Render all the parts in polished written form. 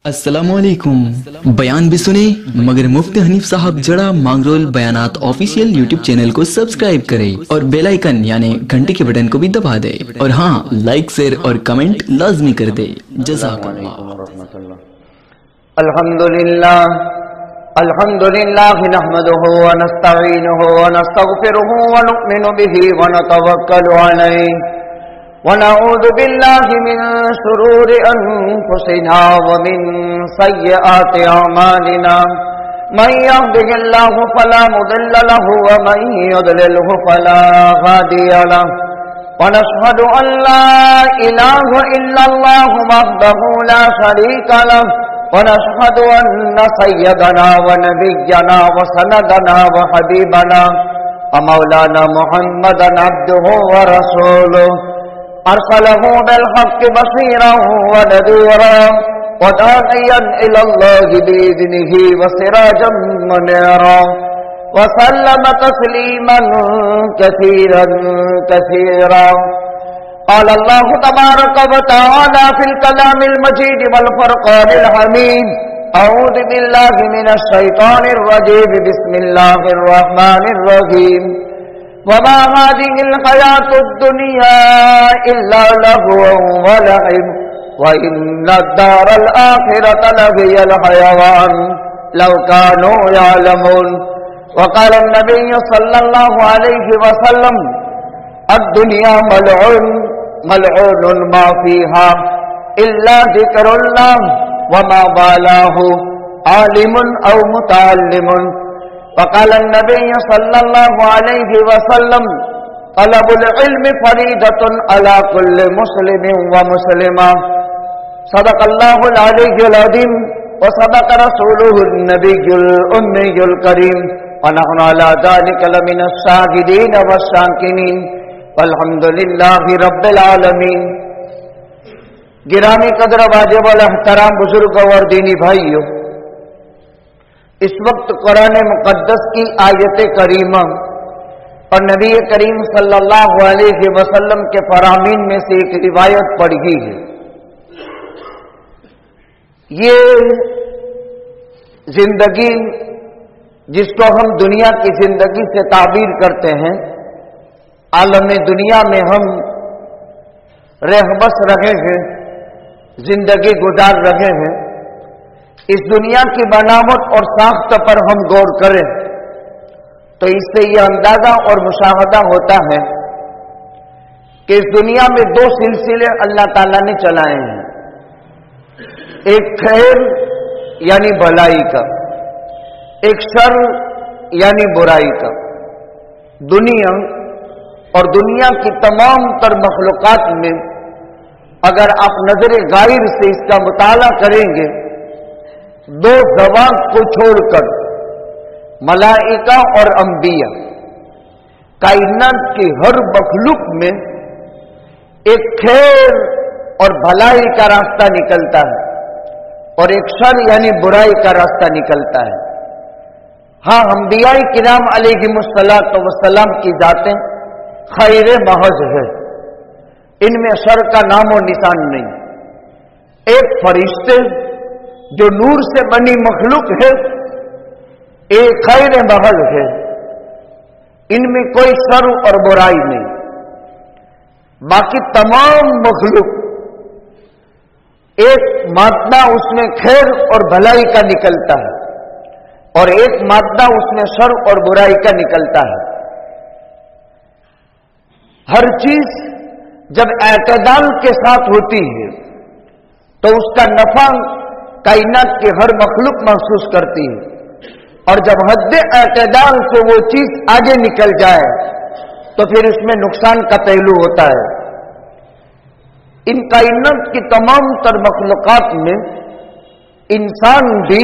अस्सलामुअलैकुम। बयान भी सुने मगर मुफ्ती हनीफ साहब जड़ा मांगरोल बयानात ऑफिशियल यूट्यूब चैनल को सब्सक्राइब करें और बेल आइकन यानी घंटे के बटन को भी दबा दे और हाँ, लाइक शेयर और कमेंट लाजमी कर दे। जज़ाकल्लाह। अल्हम्दुलिल्लाह नहमदुहु व नस्तईनुहु व नस्तगफिरुहु व नु'मिनु बिही व नतवक्कलु अलैहि ونعوذ بالله من شرور أنفسنا ومن سيئات أعمالنا من يهده الله فلا مضل له ومن يضلله فلا هادي له ونشهد أن لا إله إلا الله وحده لا شريك له ونشهد أن سيدنا ونبينا وسندنا وحبيبنا ومولانا محمدا عبده ورسوله أرسله بالحق بشيرا ونذيرا وداعيا إلى الله بإذنه وسراجا منيرا وسلم تسليما كثيرا كثيرا. قال الله تبارك وتعالى في الكلام المجيد والفرقان الحميد: أعوذ بالله من الشيطان الرجيم بسم الله الرحمن الرحيم. وما هذه الحياة الدنيا إلا لهو ولعب وإن الدار الآخرة لهي الحيوان لو كانوا يعلمون. وقال النبي صلى الله عليه وسلم: الدنيا ملعون ما فيها إلا ذكر الله وما بالاه عالم أو متعلم. وقال النبي صلى الله عليه وسلم: طلب العلم فريضة على كل مسلم ومسلمة. صدق الله العلي العظيم وصدق رسوله النبي الأمي الكريم ونحن على ذلك لمن الشاهدين والشاكرين والحمد لله رب العالمين. گرامی قدر واجب الاحترام بزرگوں اور دینی بھائیوں، اس وقت قرآن مقدس کی آیت کریمہ اور نبی کریم صلی اللہ علیہ وسلم کے فرامین میں سے ایک روایت پڑھی ہے. یہ زندگی جس کو ہم دنیا کی زندگی سے تعبیر کرتے ہیں، عالم دنیا میں ہم رہ بس رہے ہیں، زندگی گزار رہے ہیں. اس دنیا کی بناوٹ اور ساخت پر ہم غور کریں تو اس سے یہ اندازہ اور مشاہدہ ہوتا ہے کہ اس دنیا میں دو سلسلے اللہ تعالیٰ نے چلائے ہیں: ایک خیر یعنی بھلائی کا، ایک شر یعنی برائی کا. دنیا اور دنیا کی تمام تر مخلوقات میں اگر آپ نظر غائب سے اس کا مطالعہ کریں گے، دو زوات کو چھوڑ کر ملائکہ اور انبیاء، کائنات کی ہر مخلوق میں ایک خیر اور بھلائی کا راستہ نکلتا ہے اور ایک شر یعنی برائی کا راستہ نکلتا ہے. ہاں، انبیاء کرام علیہم السلام کی ذاتیں خیر محض ہے، ان میں شر کا نام و نشان نہیں. ایک فرشتے جو نور سے بنی مخلوق ہے، ایک خیر محض ہے، ان میں کوئی شر اور برائی نہیں. باقی تمام مخلوق ایک مادہ اس میں خیر اور بھلائی کا نکلتا ہے اور ایک مادہ اس میں شر اور برائی کا نکلتا ہے. ہر چیز جب اعتدال کے ساتھ ہوتی ہے تو اس کا نفع کائنات کی ہر مخلوق محسوس کرتی ہے، اور جب حد اعتدال سے وہ چیز آگے نکل جائے تو پھر اس میں نقصان کا پہلو ہوتا ہے. ان کائنات کی تمام تر مخلوقات میں انسان بھی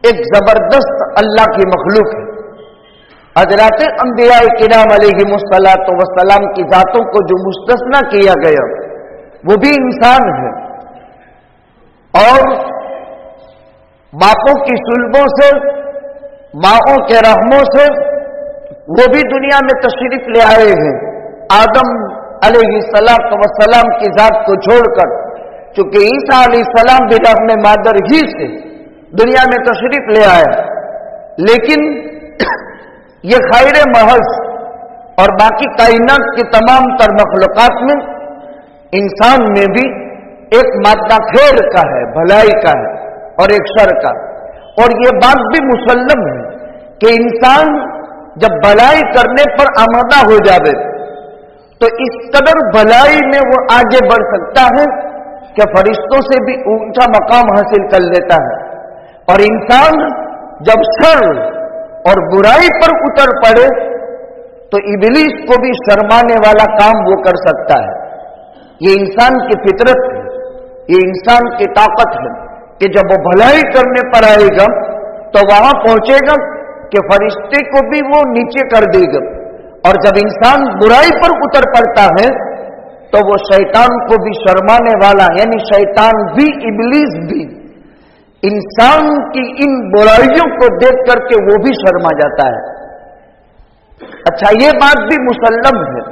ایک زبردست اللہ کی مخلوق ہے. حضرات انبیاء کرام علیہم السلام کی ذاتوں کو جو مستثنا کیا گیا وہ بھی انسان ہے، اور باپوں کی صلبوں سے، ماؤں کے رحموں سے وہ بھی دنیا میں تشریف لے آئے ہیں. آدم علیہ السلام کی ذات کو چھوڑ کر चूंकि ईसा अलैहिस्सलाम भी रहम मादर ही से दुनिया में तशरीफ ले आया, लेकिन ये खैर महज और बाकी कायनात की तमाम तर मखलूकात में इंसान में भी एक मादा खैर का है, भलाई का है और एक शर का। और ये बात भी मुसल्लम है कि इंसान जब भलाई करने पर आमादा हो जावे तो इस कदर भलाई में वो आगे बढ़ सकता है कि फरिश्तों से भी ऊंचा मकाम हासिल कर लेता है। और इंसान जब शर और बुराई पर उतर पड़े तो इब्लीस को भी शर्माने वाला काम वो कर सकता है। ये इंसान की फितरत है, ये इंसान की ताकत है कि जब वो भलाई करने पर आएगा तो वहां पहुंचेगा कि फरिश्ते को भी वो नीचे कर देगा। और जब इंसान बुराई पर उतर पड़ता है तो वो शैतान को भी शर्माने वाला, यानी शैतान भी इब्लीस भी इंसान की इन बुराइयों को देख करके वो भी शर्मा जाता है। अच्छा, ये बात भी मुसल्लम है,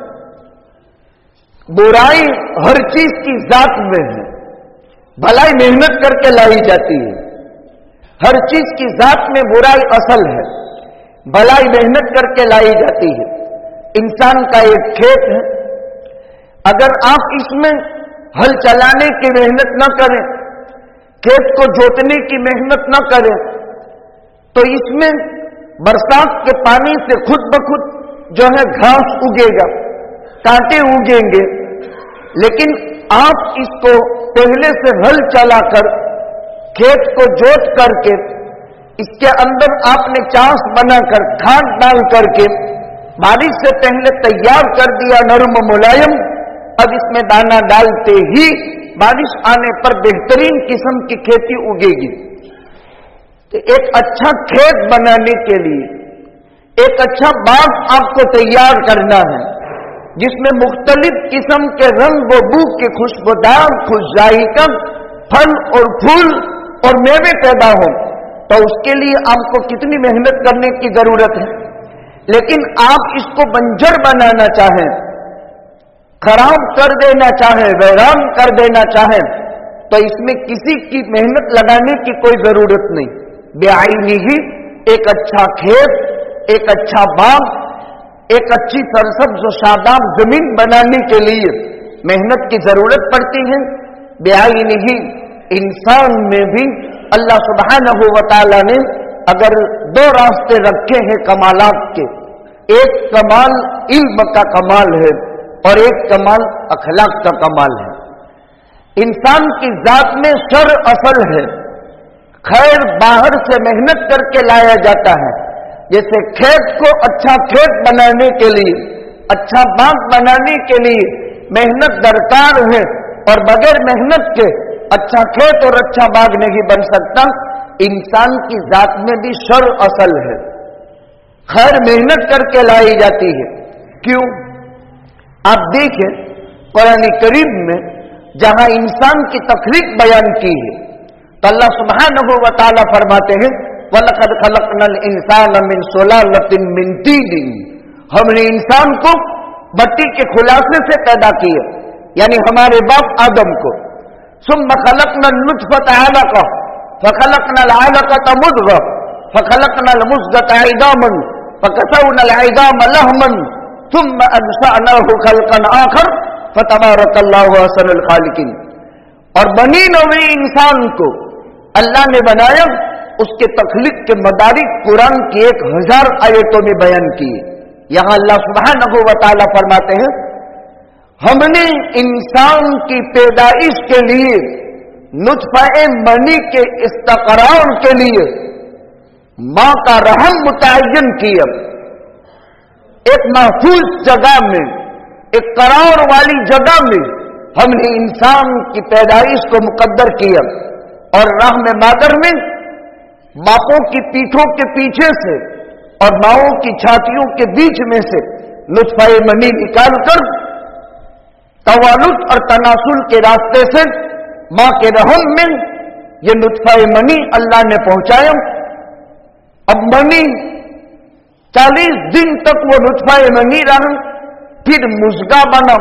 बुराई हर चीज की जात में है, भलाई मेहनत करके लाई जाती है। हर चीज की जात में बुराई असल है, भलाई मेहनत करके लाई जाती है। इंसान का एक खेत है, अगर आप इसमें हल चलाने की मेहनत न करें, खेत को जोतने की मेहनत न करें, तो इसमें बरसात के पानी से खुद ब खुद जो है घास उगेगा, कांटे उगेंगे। लेकिन आप इसको पहले से हल चलाकर खेत को जोत करके इसके अंदर आपने चांस बनाकर खाद डाल करके बारिश से पहले तैयार कर दिया नरम मुलायम, अब इसमें दाना डालते ही बारिश आने पर बेहतरीन किस्म की खेती उगेगी। तो एक अच्छा खेत बनाने के लिए एक अच्छा बाग आपको तैयार करना है जिसमें मुख्तलिफ किस्म के रंग व बू के खुशबूदार खुशजायका फल और फूल और मेवे पैदा हो, तो उसके लिए आपको कितनी मेहनत करने की जरूरत है। लेकिन आप इसको बंजर बनाना चाहें, खराब कर देना चाहें, वैरान कर देना चाहें, तो इसमें किसी की मेहनत लगाने की कोई जरूरत नहीं। बेआईनी ही एक अच्छा खेत, एक अच्छा बाग, एक अच्छी सरसब्ज शादाब जमीन बनाने के लिए मेहनत की जरूरत पड़ती है। बेआईनी ही इंसान में भी अल्लाह सुब्हानहू व तआला ने अगर दो रास्ते रखे हैं कमालात के, एक कमाल इल्म का कमाल है और एक कमाल अखलाक का कमाल है। इंसान की जात में शर असल है, खैर बाहर से मेहनत करके लाया जाता है। जैसे खेत को अच्छा खेत बनाने के लिए, अच्छा बाग बनाने के लिए मेहनत दरकार है और बगैर मेहनत के अच्छा खेत और अच्छा बाग नहीं बन सकता। इंसान की जात में भी शर असल है, खैर मेहनत करके लाई जाती है। क्यों? आप देखें कुरान करीम में जहां इंसान की तखलीक बयान की है तो अल्लाह सुब्हानहू व तआला फरमाते हैं वलक़द खलक़नल इंसान मिन सुलालतिन मिन तीन, हमने इंसान को मिट्टी के खुलासे से पैदा किया, यानी हमारे बाप आदम को। सुम्मा खलक़नल नुतफ़ता अलक़ा फ़खलक़नल अलक़ता मुज़ग़ह फ़खलक़नल मुज़ग़ता इज़ामन फ़कसवनल इज़ाम लहमन सुम्मा अंशअनाहु खल्क़न आख़र फ़तबारकल्लाहु अहसनुल ख़ालिक़ीन। और बनी नवी इंसान को अल्लाह ने बनाया, उसके तख्लीक के मदारिक कुरान की 1000 आयतों में बयान किए। यहां अल्लाह सुब्हानहू व तआला फरमाते हैं हमने इंसान की पैदाइश के लिए नुतफ़े मनी के इस्तक़रार के लिए मां का रहम मुतय्यन किया। एक महफूज जगह में, एक करार वाली जगह में हमने इंसान की पैदाइश को मुकद्दर किया और रहम मादर में बापों की पीठों के पीछे से और माओं की छातियों के बीच में से नुतफ़े मनी निकालकर तवालुद और तनासुल के रास्ते से मां के रहम में ये नुतफ़े मनी अल्लाह ने पहुंचाया। अब मनी 40 दिन तक वो नुतफ़े मनी रहा, फिर मुज़ग़ा बना,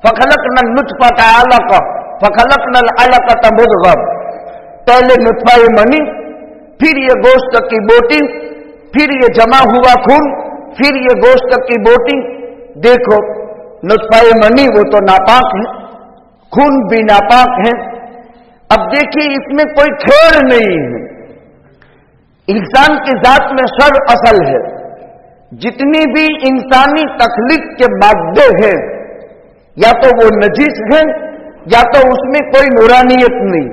फ़खलक़नल नुतफ़ता अलक़ा, फखलकनल अलक़त मुद्ग़ह, पहले नुत्फ़ा मनी, फिर ये गोश्त की बोटी, फिर ये जमा हुआ खून, फिर ये गोश्त की बोटी। देखो नुत्फ़ा मनी वो तो नापाक है, खून भी नापाक है। अब देखिए इसमें कोई खेल नहीं है। इंसान की जात में शर असल है। जितनी भी इंसानी तखलीक के मादे हैं या तो वो नजीस हैं या तो उसमें कोई नूरानियत नहीं।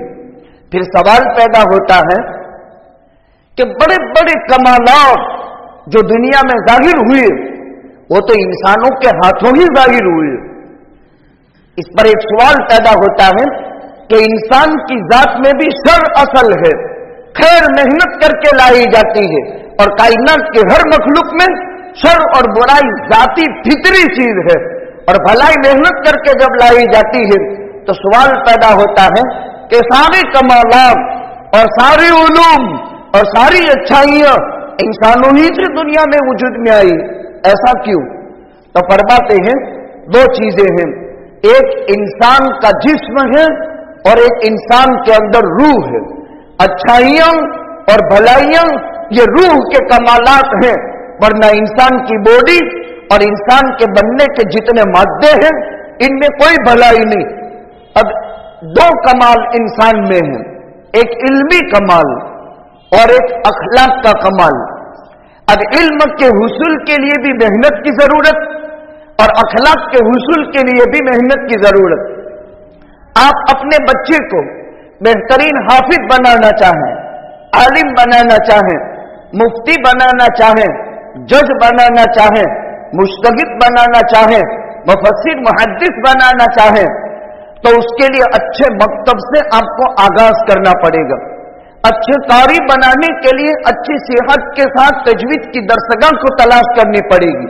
फिर सवाल पैदा होता है कि बड़े बड़े कमालात जो दुनिया में जाहिर हुए वो तो इंसानों के हाथों ही जाहिर हुए। इस पर एक सवाल पैदा होता है कि इंसान की जात में भी शर असल है, खैर मेहनत करके लाई जाती है, और कायनात के हर मखलूक में शर और बुराई जाती फितरी चीज है, और भलाई मेहनत करके जब लाई जाती है तो सवाल पैदा होता है कि सारे कमालात और सारे उलूम और सारी अच्छाइयां इंसानों ही से दुनिया में वजूद में आई, ऐसा क्यों? तो फरमाते हैं दो चीजें हैं, एक इंसान का जिस्म है और एक इंसान के अंदर रूह है। अच्छाइयां और भलाइयां ये रूह के कमालात हैं, वरना इंसान की बॉडी और इंसान के बनने के जितने मादे हैं इनमें कोई भलाई नहीं। अब दो कमाल इंसान में है, एक इल्मी कमाल और एक अखलाक का कमाल। अब इल्म के हुसूल के लिए भी मेहनत की जरूरत और अखलाक के हुसूल के लिए भी मेहनत की जरूरत। आप अपने बच्चे को बेहतरीन हाफिज बनाना चाहें, आलिम बनाना चाहें, मुफ्ती बनाना चाहें, जज बनाना चाहें, मुज्तहिद बनाना चाहें, मुफस्सिर मुहद्दिस बनाना चाहें, तो उसके लिए अच्छे मकतब से आपको आगाज करना पड़ेगा। अच्छे कारी बनाने के लिए अच्छी सेहत के साथ तजवीद की दरसगाह को तलाश करनी पड़ेगी,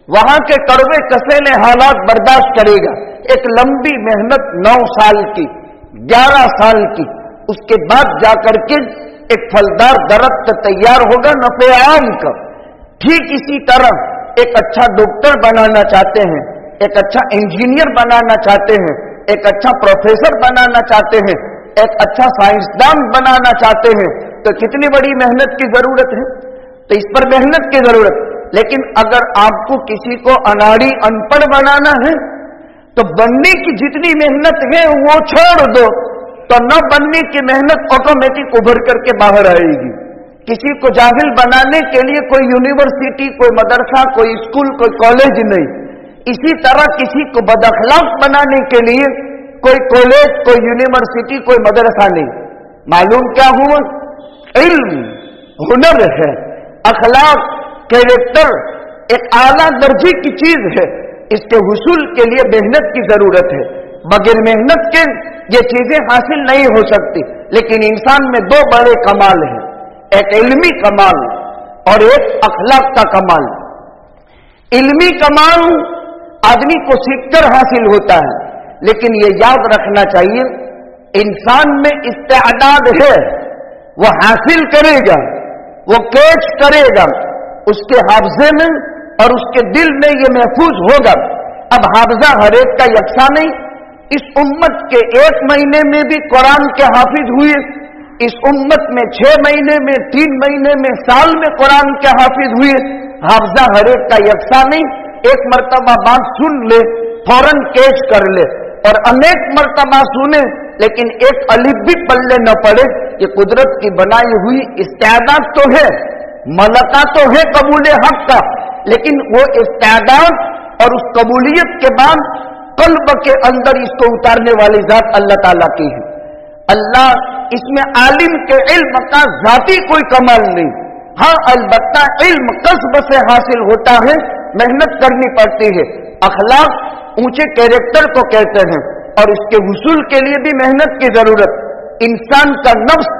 वहां के कड़वे कसेले हालात बर्दाश्त करेगा। एक लंबी मेहनत 9 साल की, 11 साल की, उसके बाद जाकर के एक फलदार दरख्त तैयार होगा नफे आम का। ठीक इसी तरह एक अच्छा डॉक्टर बनाना चाहते हैं, एक अच्छा इंजीनियर बनाना चाहते हैं, एक अच्छा प्रोफेसर बनाना चाहते हैं, एक अच्छा साइंसदान बनाना चाहते हैं, तो कितनी बड़ी मेहनत की जरूरत है। तो इस पर मेहनत की जरूरत। लेकिन अगर आपको किसी को अनाड़ी अनपढ़ बनाना है तो बनने की जितनी मेहनत है वो छोड़ दो, तो न बनने की मेहनत ऑटोमेटिक उभर करके बाहर आएगी। किसी को जाहिल बनाने के लिए कोई यूनिवर्सिटी, कोई मदरसा, कोई स्कूल, कोई कॉलेज नहीं। इसी तरह किसी को बदअखलाक बनाने के लिए कोई कॉलेज, कोई यूनिवर्सिटी, कोई मदरसा नहीं। मालूम क्या हुआ? इल्म हुनर है, अखलाक, कैरेक्टर एक आला दर्जे की चीज है। इसके हुसूल के लिए मेहनत की जरूरत है। बगैर मेहनत के ये चीजें हासिल नहीं हो सकती। लेकिन इंसान में दो बड़े कमाल हैं, एक इल्मी कमाल और एक अखलाक का कमाल। इल्मी कमाल आदमी को सीखकर हासिल होता है, लेकिन ये याद रखना चाहिए इंसान में इस्तेअदाद है, वो हासिल करेगा, वो कैच करेगा, उसके हाफजे में और उसके दिल में ये महफूज होगा। अब हाफजा हर एक का यकसा नहीं। इस उम्मत के 1 महीने में भी कुरान के हाफिज हुए, इस उम्मत में 6 महीने में, 3 महीने में, साल में कुरान के हाफिज हुए। हाफजा हर एक का यकसा नहीं। एक मर्तबा बात सुन ले फौरन कैच कर ले, और अनेक मर्तबा सुने लेकिन एक अलिफ भी पल्ले न पड़े। ये कुदरत की बनाई हुई इस्तेदाद तो है, मलका तो है कबूल हक का, लेकिन वो इस्तेदाद और उस कबूलियत के बाद कल्ब के अंदर इसको उतारने वाली जात अल्लाह ताला की है। अल्लाह इसमें आलिम के इल्म का जाती कोई कमाल नहीं। हाँ, अलबत्ता इल्म कस्ब से हासिल होता है, मेहनत करनी पड़ती है। अखलाक ऊंचे कैरेक्टर को कहते हैं और इसके हुसूल के लिए भी मेहनत की जरूरत। इंसान का नफ्स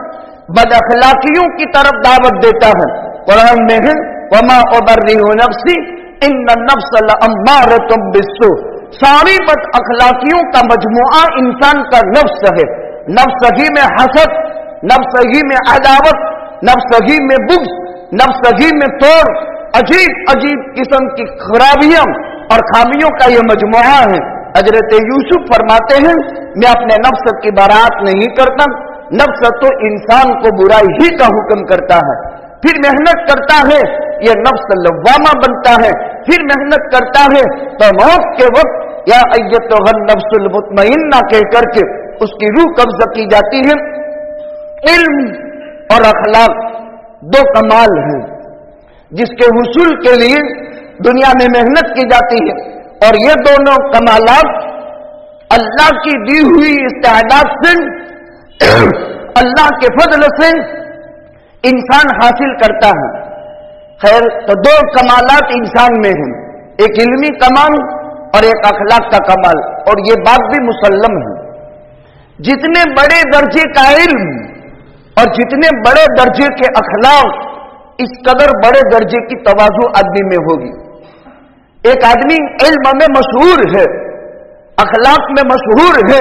बदअखलाकियों की तरफ दावत देता है। कुरान में है वमा उबर्रिहु नफ्सी इन्न नफ्स लअम्मारतुम बिस्सू। सारी बदअखलाकियों का मजमुआ इंसान का नफ्स है। नफ्स ही में हसद, नफ्स ही में अदावत, नफ्स ही में बुग़्ज़, नफ्स ही में तोड़, अजीब अजीब किस्म की खराबियां और खामियों का यह मजमुआ है। हजरत यूसुफ फरमाते हैं मैं अपने नफ्स की बारात नहीं करता। नफ्स तो इंसान को बुराई ही का हुक्म करता है, फिर मेहनत करता है, ये नफ्स लव्वामा बनता है, फिर मेहनत करता है तो मौत के वक्त या अय्यतुहन नफ्सुल मुतमइन्ना कह करके उसकी रूह कब्जा की जाती है। इल्म और अखलाक दो कमाल हैं जिसके हुसूल के लिए दुनिया में मेहनत की जाती है, और ये दोनों कमालात अल्लाह की दी हुई इस्तेदाद से, अल्लाह के फजल से इंसान हासिल करता है। खैर, तो दो कमालात इंसान में हैं, एक इल्मी कमाल और एक अखलाक का कमाल, और ये बात भी मुसल्लम है। जितने बड़े दर्जे का इल्म और जितने बड़े दर्जे के अखलाक, इस कदर बड़े दर्जे की तवाज़ु आदमी में होगी। एक आदमी इल्म में मशहूर है, अखलाक में मशहूर है,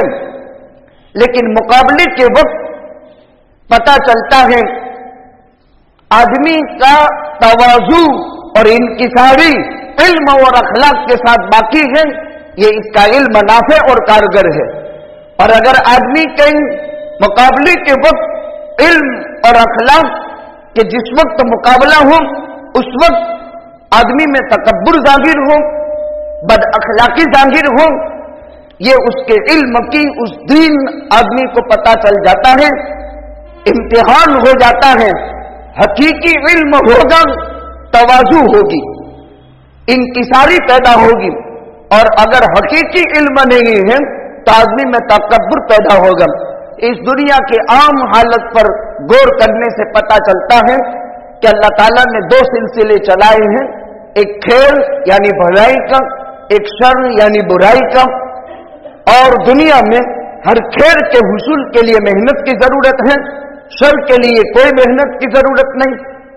लेकिन मुकाबले के वक्त पता चलता है आदमी का तवाज़ु और इनकिसारी इल्म और अखलाक के साथ बाकी है, ये इसका इल्म नाफे और कारगर है। और अगर आदमी के मुकाबले के वक्त इल्म और अखलाक के जिस वक्त मुकाबला हो, उस वक्त आदमी में तकब्बुर जाहिर हो, बद अखलाकी जाहिर हो, ये उसके इल्म की उस दिन आदमी को पता चल जाता है, इम्तिहान हो जाता है। हकीकी इल्म होगा, तवाज़ु होगी, इंकिसारी पैदा होगी, और अगर हकीकी इल्म नहीं है तो आदमी में तकब्बुर पैदा होगा। इस दुनिया के आम हालत पर गौर करने से पता चलता है कि अल्लाह ताला ने दो सिलसिले चलाए हैं, एक खैर यानी भलाई का, एक शर यानी बुराई का। और दुनिया में हर खैर के हुसूल के लिए मेहनत की जरूरत है, शर के लिए कोई मेहनत की जरूरत नहीं।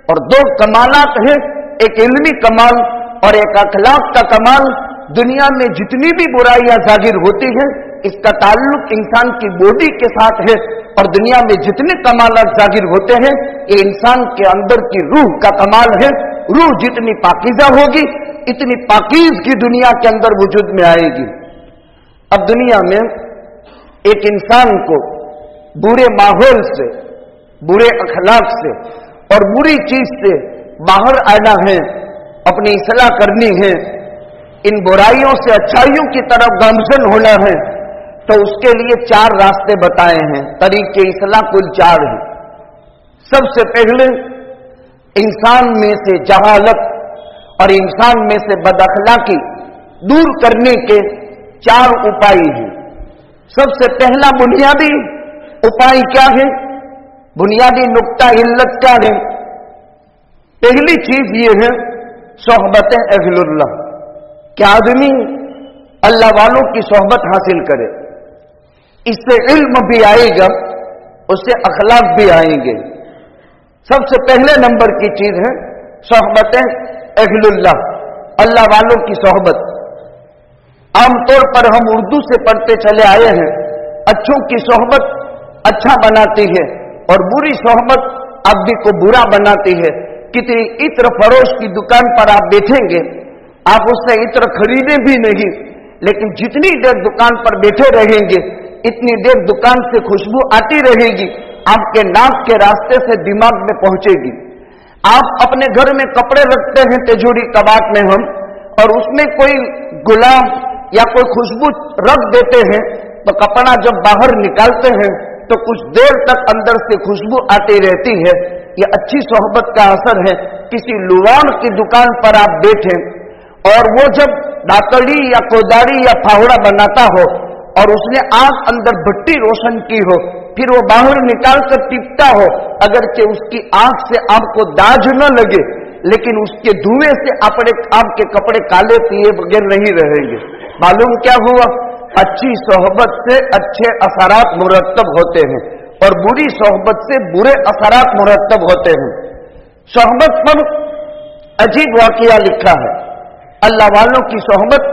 और दो कमालात हैं, एक इल्मी कमाल और एक अखलाक का कमाल। दुनिया में जितनी भी बुराइयां जाहिर होती हैं, इसका ताल्लुक इंसान की बॉडी के साथ है, और दुनिया में जितने कमालात जाहिर होते हैं, ये इंसान के अंदर की रूह का कमाल है। रूह जितनी पाकीज़ा होगी, इतनी पाकीज़ की दुनिया के अंदर वजूद में आएगी। अब दुनिया में एक इंसान को बुरे माहौल से, बुरे अखलाक से और बुरी चीज से बाहर आना है, अपनी इस्लाह करनी है, इन बुराइयों से अच्छाइयों की तरफ गामजन होना है, तो उसके लिए चार रास्ते बताए हैं। तरीके इस्लाह कुल चार हैं। सबसे पहले इंसान में से जहालत और इंसान में से बदअखलाकी दूर करने के चार उपाय हैं। सबसे पहला बुनियादी उपाय क्या है, बुनियादी नुक्ता इल्लत क्या है? पहली चीज ये है सोहबत अहलुल्लाह, कि आदमी अल्लाह वालों की सोहबत हासिल करे। इससे इल्म भी आएगा, उससे अखलाक भी आएंगे। सबसे पहले नंबर की चीज है सोहबत अहलुल्लाह, अल्लाह वालों की सोहबत। आमतौर पर हम उर्दू से पढ़ते चले आए हैं, अच्छों की सोहबत अच्छा बनाती है और बुरी सोहबत आदमी को बुरा बनाती है। कितनी इत्र फरोश की दुकान पर आप बैठेंगे, आप उससे इत्र खरीदे भी नहीं, लेकिन जितनी देर दुकान पर बैठे रहेंगे, इतनी देर दुकान से खुशबू आती रहेगी, आपके नाक के रास्ते से दिमाग में पहुंचेगी। आप अपने घर में कपड़े रखते हैं तिजोरी कबाट में हम, और उसमें कोई गुलाब या कोई खुशबू रख देते हैं, तो कपड़ा जब बाहर निकालते हैं तो कुछ देर तक अंदर से खुशबू आती रहती है। ये अच्छी सोहबत का असर है। किसी लुवान की दुकान पर आप बैठे और वो जब दातड़ी या कोदारी या फावड़ा बनाता हो और उसने आग अंदर भट्टी रोशन की हो, फिर वो बाहर निकाल कर टिपता हो, अगरचे उसकी आंख से आपको दाज न लगे, लेकिन उसके धुएं से आपके कपड़े काले पिए बगैर नहीं रहेंगे। मालूम क्या हुआ? अच्छी सोहबत से अच्छे असरात मुरत्तब होते हैं और बुरी सोहबत से बुरे असरात मुरत्तब होते हैं। सोहबत पर अजीब वाकया लिखा है। अल्लाह वालों की सोहबत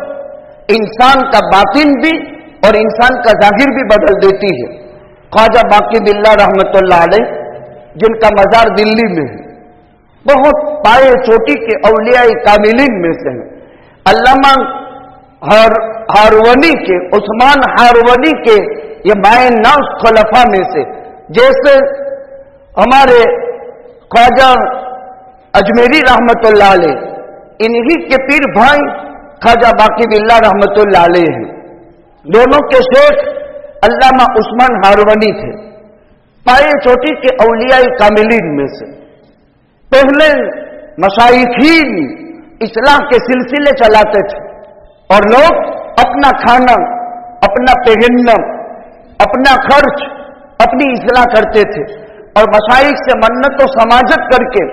इंसान का बातिन भी और इंसान का जाहिर भी बदल देती है। ख्वाजा बाकी बिल्ला रहमतुल्लाह अलैह, जिनका मजार दिल्ली में है, बहुत पाए चोटी के औलिया कामिलीन में से हैं। अल्लामा हारवनी के, उस्मान हारवनी के ये बाएं नास खुलफा में से, जैसे हमारे ख्वाजा अजमेरी रहमतुल्लाह अलैह, इन्हीं के पीर भाई ख्वाजा बाकी बिल्ला रहमतुल्लाह अलैह हैं। दोनों के शेख अल्लामा उस्मान हारवनी थे, पाए चोटी के औलिया कामिलीन में से। पहले मशाइखीन इस्लाह के सिलसिले चलाते थे और लोग अपना खाना, अपना पहनना, अपना खर्च अपनी इस्लाह करते थे और मशाइख से मन्नत और समाजत करके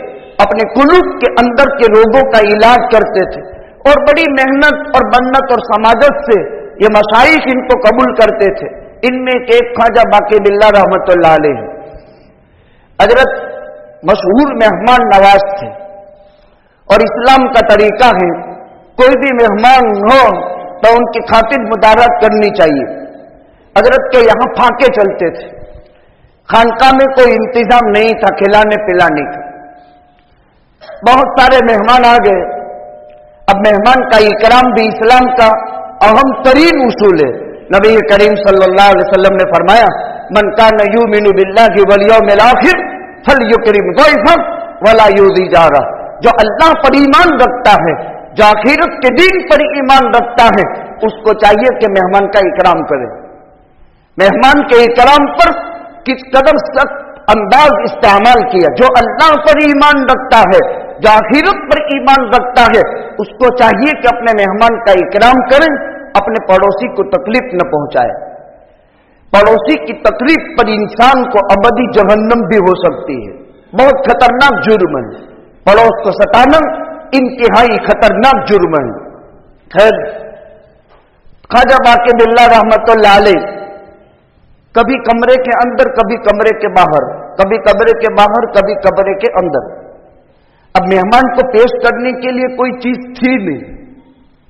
अपने कुलूब के अंदर के रोगों का इलाज करते थे और बड़ी मेहनत और मन्नत और समाजत से ये मशाइख इनको कबूल करते थे। इनमें एक ख्वाजा बाकी बिल्ला रहमतुल्लाह अलैह हजरत मशहूर मेहमान नवाज थे और इस्लाम का तरीका है कोई भी मेहमान हो तो उनकी खातिर मुदारत करनी चाहिए। हजरत के यहां फाके चलते थे, खानका में कोई इंतजाम नहीं था खिलाने पिलाने का। बहुत सारे मेहमान आ गए। अब मेहमान का इकराम भी इस्लाम का अहम तरीन उसूल है। नबी करीम सल्लल्लाहु अलैहि वसल्लम ने फरमाया, मन कान युमिनु बिल्लाहि वल यौमिल आखिर फलयुकरिम ज़ैफन वला युज़ी जारा। जो अल्लाह पर ईमान रखता है, जो आखिरत के दिन पर ईमान रखता है, उसको चाहिए कि मेहमान का इकराम करे। मेहमान के इकराम पर किस कदर सख्त अंदाज इस्तेमाल किया। जो अल्लाह पर ईमान रखता है, जो आखिरत पर ईमान रखता है, उसको चाहिए कि अपने मेहमान का इकराम करें, अपने पड़ोसी को तकलीफ न पहुंचाए। पड़ोसी की तकलीफ पर इंसान को अबदी जहन्नम भी हो सकती है। बहुत खतरनाक जुर्म है पड़ोस को सताना, इंतहाई खतरनाक जुर्म है। खैर, ख्वाजा बाकी बिल्ला रहमतुल्लाह अलैह कभी कमरे के अंदर, कभी कमरे के बाहर, कभी कमरे के बाहर, कभी कमरे के अंदर। अब मेहमान को पेश करने के लिए कोई चीज थी नहीं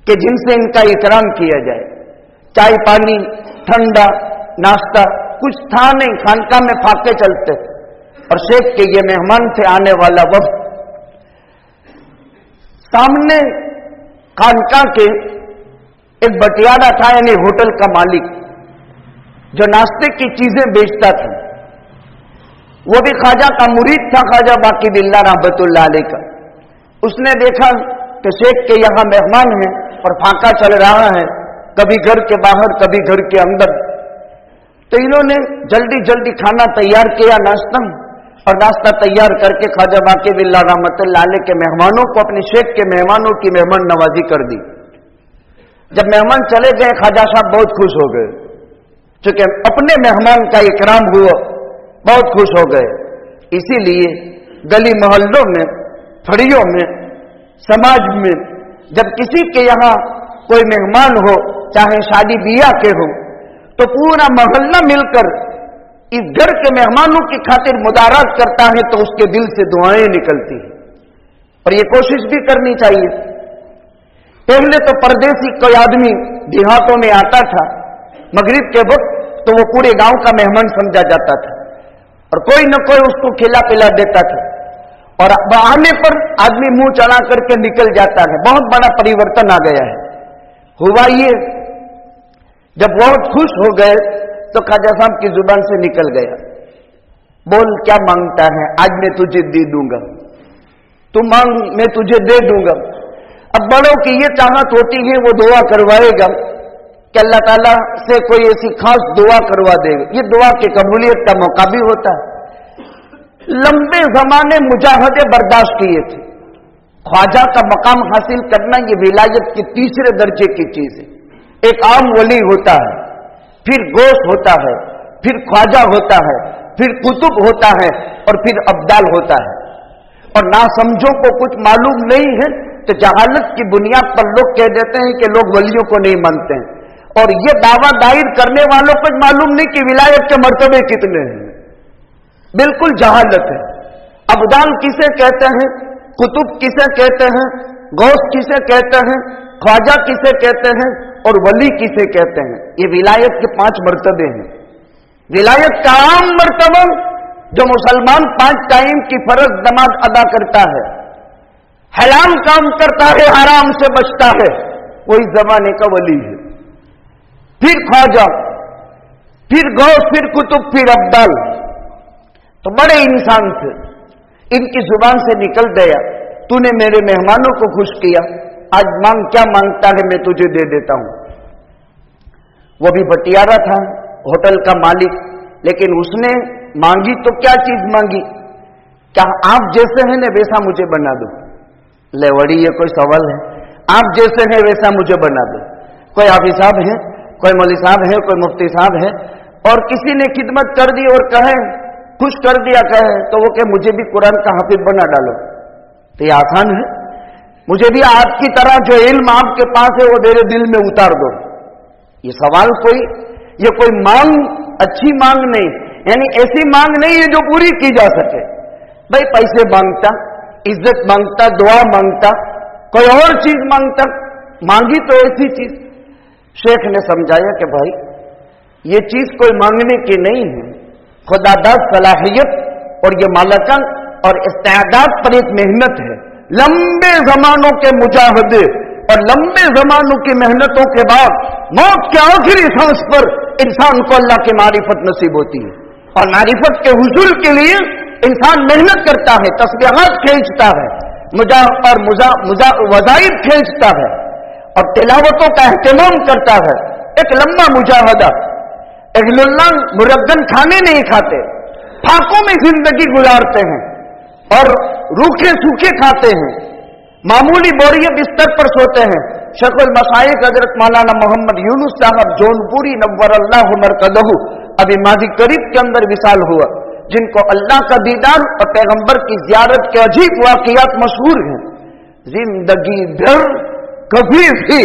कि जिनसे इनका इकराम किया जाए। चाय पानी, ठंडा, नाश्ता कुछ था नहीं। खानका में फाके चलते और शेख के ये मेहमान थे आने वाला वक्त। सामने खानका के एक बटियारा था, यानी होटल का मालिक, जो नाश्ते की चीजें बेचता था। वो भी ख्वाजा का मुरीद था, ख्वाजा बाकी बिल्ला रहमतुल्लाह अलैह का। उसने देखा कि शेख के यहां मेहमान हैं और फाका चल रहा है, कभी घर के बाहर, कभी घर के अंदर। तो इन्होंने जल्दी जल्दी खाना तैयार किया, नाश्ता, और नाश्ता तैयार करके ख्वाजा बाकी बिल्ला रहमतुल्लाह अलैह के मेहमानों को, अपने शेख के मेहमानों की मेहमान नवाजी कर दी। जब मेहमान चले गए, ख्वाजा साहब बहुत खुश हो गए, चूंकि अपने मेहमान का इकराम हुआ, बहुत खुश हो गए। इसीलिए गली मोहल्लों में, फड़ियों में, समाज में जब किसी के यहां कोई मेहमान हो, चाहे शादी बियाह के हो, तो पूरा मोहल्ला मिलकर इस घर के मेहमानों की खातिर मुदारात करता है, तो उसके दिल से दुआएं निकलती हैं। और ये कोशिश भी करनी चाहिए। पहले तो परदेसी कोई आदमी देहातों में आता था, मगरिब के वक्त, तो वो पूरे गांव का मेहमान समझा जाता था और कोई न कोई उसको खिला पिला देता था। और आने पर आदमी मुंह चढ़ा करके निकल जाता है। बहुत बड़ा परिवर्तन आ गया है। हुआ ये, जब बहुत खुश हो गए तो ख्वाजा साहब की जुबान से निकल गया, बोल क्या मांगता है, आज मैं तुझे दे दूंगा, तू मांग मैं तुझे दे दूंगा। अब बड़ों की ये चाहत होती है, वो दुआ करवाएगा कि अल्लाह ताला से कोई ऐसी खास दुआ करवा देगा। ये दुआ की कबूलियत का मौका भी होता है। लंबे जमाने मुजाहदे बर्दाश्त किए थे। ख्वाजा का मकाम हासिल करना ये विलायत के तीसरे दर्जे की चीज है। एक आम वली होता है, फिर गोश होता है, फिर ख्वाजा होता है, फिर कुतुब होता है और फिर अब्दाल होता है। और नासमझों को कुछ मालूम नहीं है तो जहालत की बुनियाद पर लोग कह देते हैं कि लोग वलियों को नहीं मानते हैं, और ये दावा दायर करने वालों को मालूम नहीं कि विलायत के मर्तबे कितने हैं। बिल्कुल जहालत है। अब्दाल किसे कहते हैं, कुतुब किसे कहते हैं, गौस किसे कहते हैं, ख्वाजा किसे कहते हैं और वली किसे कहते हैं। ये विलायत के 5 मर्तबे हैं। विलायत का आम मर्तबा जो मुसलमान 5 टाइम की फर्ज नमाज अदा करता है, हलाल काम करता है, हराम से बचता है, वो इस जमाने का वली है। फिर ख्वाजा, फिर गौस, फिर कुतुब, फिर अब्दाल। तो बड़े इंसान थे। इनकी जुबान से निकल गया, तूने मेरे मेहमानों को खुश किया, आज मांग, क्या मांगता है मैं तुझे दे देता हूं। वो भी बटियारा था, होटल का मालिक, लेकिन उसने मांगी तो क्या चीज मांगी, क्या आप जैसे हैं ना वैसा मुझे बना दो। ले वड़ी, ये कोई सवाल है? आप जैसे हैं वैसा मुझे बना दो। कोई हाफिज साहब है, कोई मौलवी साहब है, कोई मुफ्ती साहब है, और किसी ने खिदमत कर दी और कहे खुश कर दिया, कहे तो वो कहे मुझे भी कुरान का हाफिज बना डालो। तो ये आसान है? मुझे भी आपकी तरह जो इल्म आपके पास है वो मेरे दिल में उतार दो। ये सवाल ये कोई मांग, अच्छी मांग नहीं, यानी ऐसी मांग नहीं है जो पूरी की जा सके। भाई पैसे मांगता, इज्जत मांगता, दुआ मांगता, कोई और चीज मांगता, मांगी तो ऐसी चीज। शेख ने समझाया कि भाई ये चीज कोई मांगने की नहीं है, खुदादाद सलाहियत और ये मालकन और इस्तेदाद पर एक मेहनत है। लंबे जमानों के मुजाहदे और लंबे जमानों की मेहनतों के बाद मौत के आखिरी सांस पर इंसान को अल्लाह की मारिफत नसीब होती है। और मारिफत के हुसूल के लिए इंसान मेहनत करता है, तस्बीहात खींचता है, वज़ाइफ खींचता है और तिलावतों का एहतमाम करता है। एक लंबा मुजाहदा। अहलुल्लाह मुरग्गन खाने नहीं खाते, फाकों में जिंदगी गुजारते हैं और रूखे सूखे खाते हैं, मामूली बोरिये बिस्तर पर सोते हैं। शेखुल मशाइख हजरत मौलाना मोहम्मद यूनुस साहब जौनपुरी नव्वरल्लाहु मरकदहु अभी मादी करीब के अंदर विशाल हुआ, जिनको अल्लाह का दीदार और पैगंबर की जियारत के अजीब वाकयात मशहूर हैं। जिंदगी भर कभी भी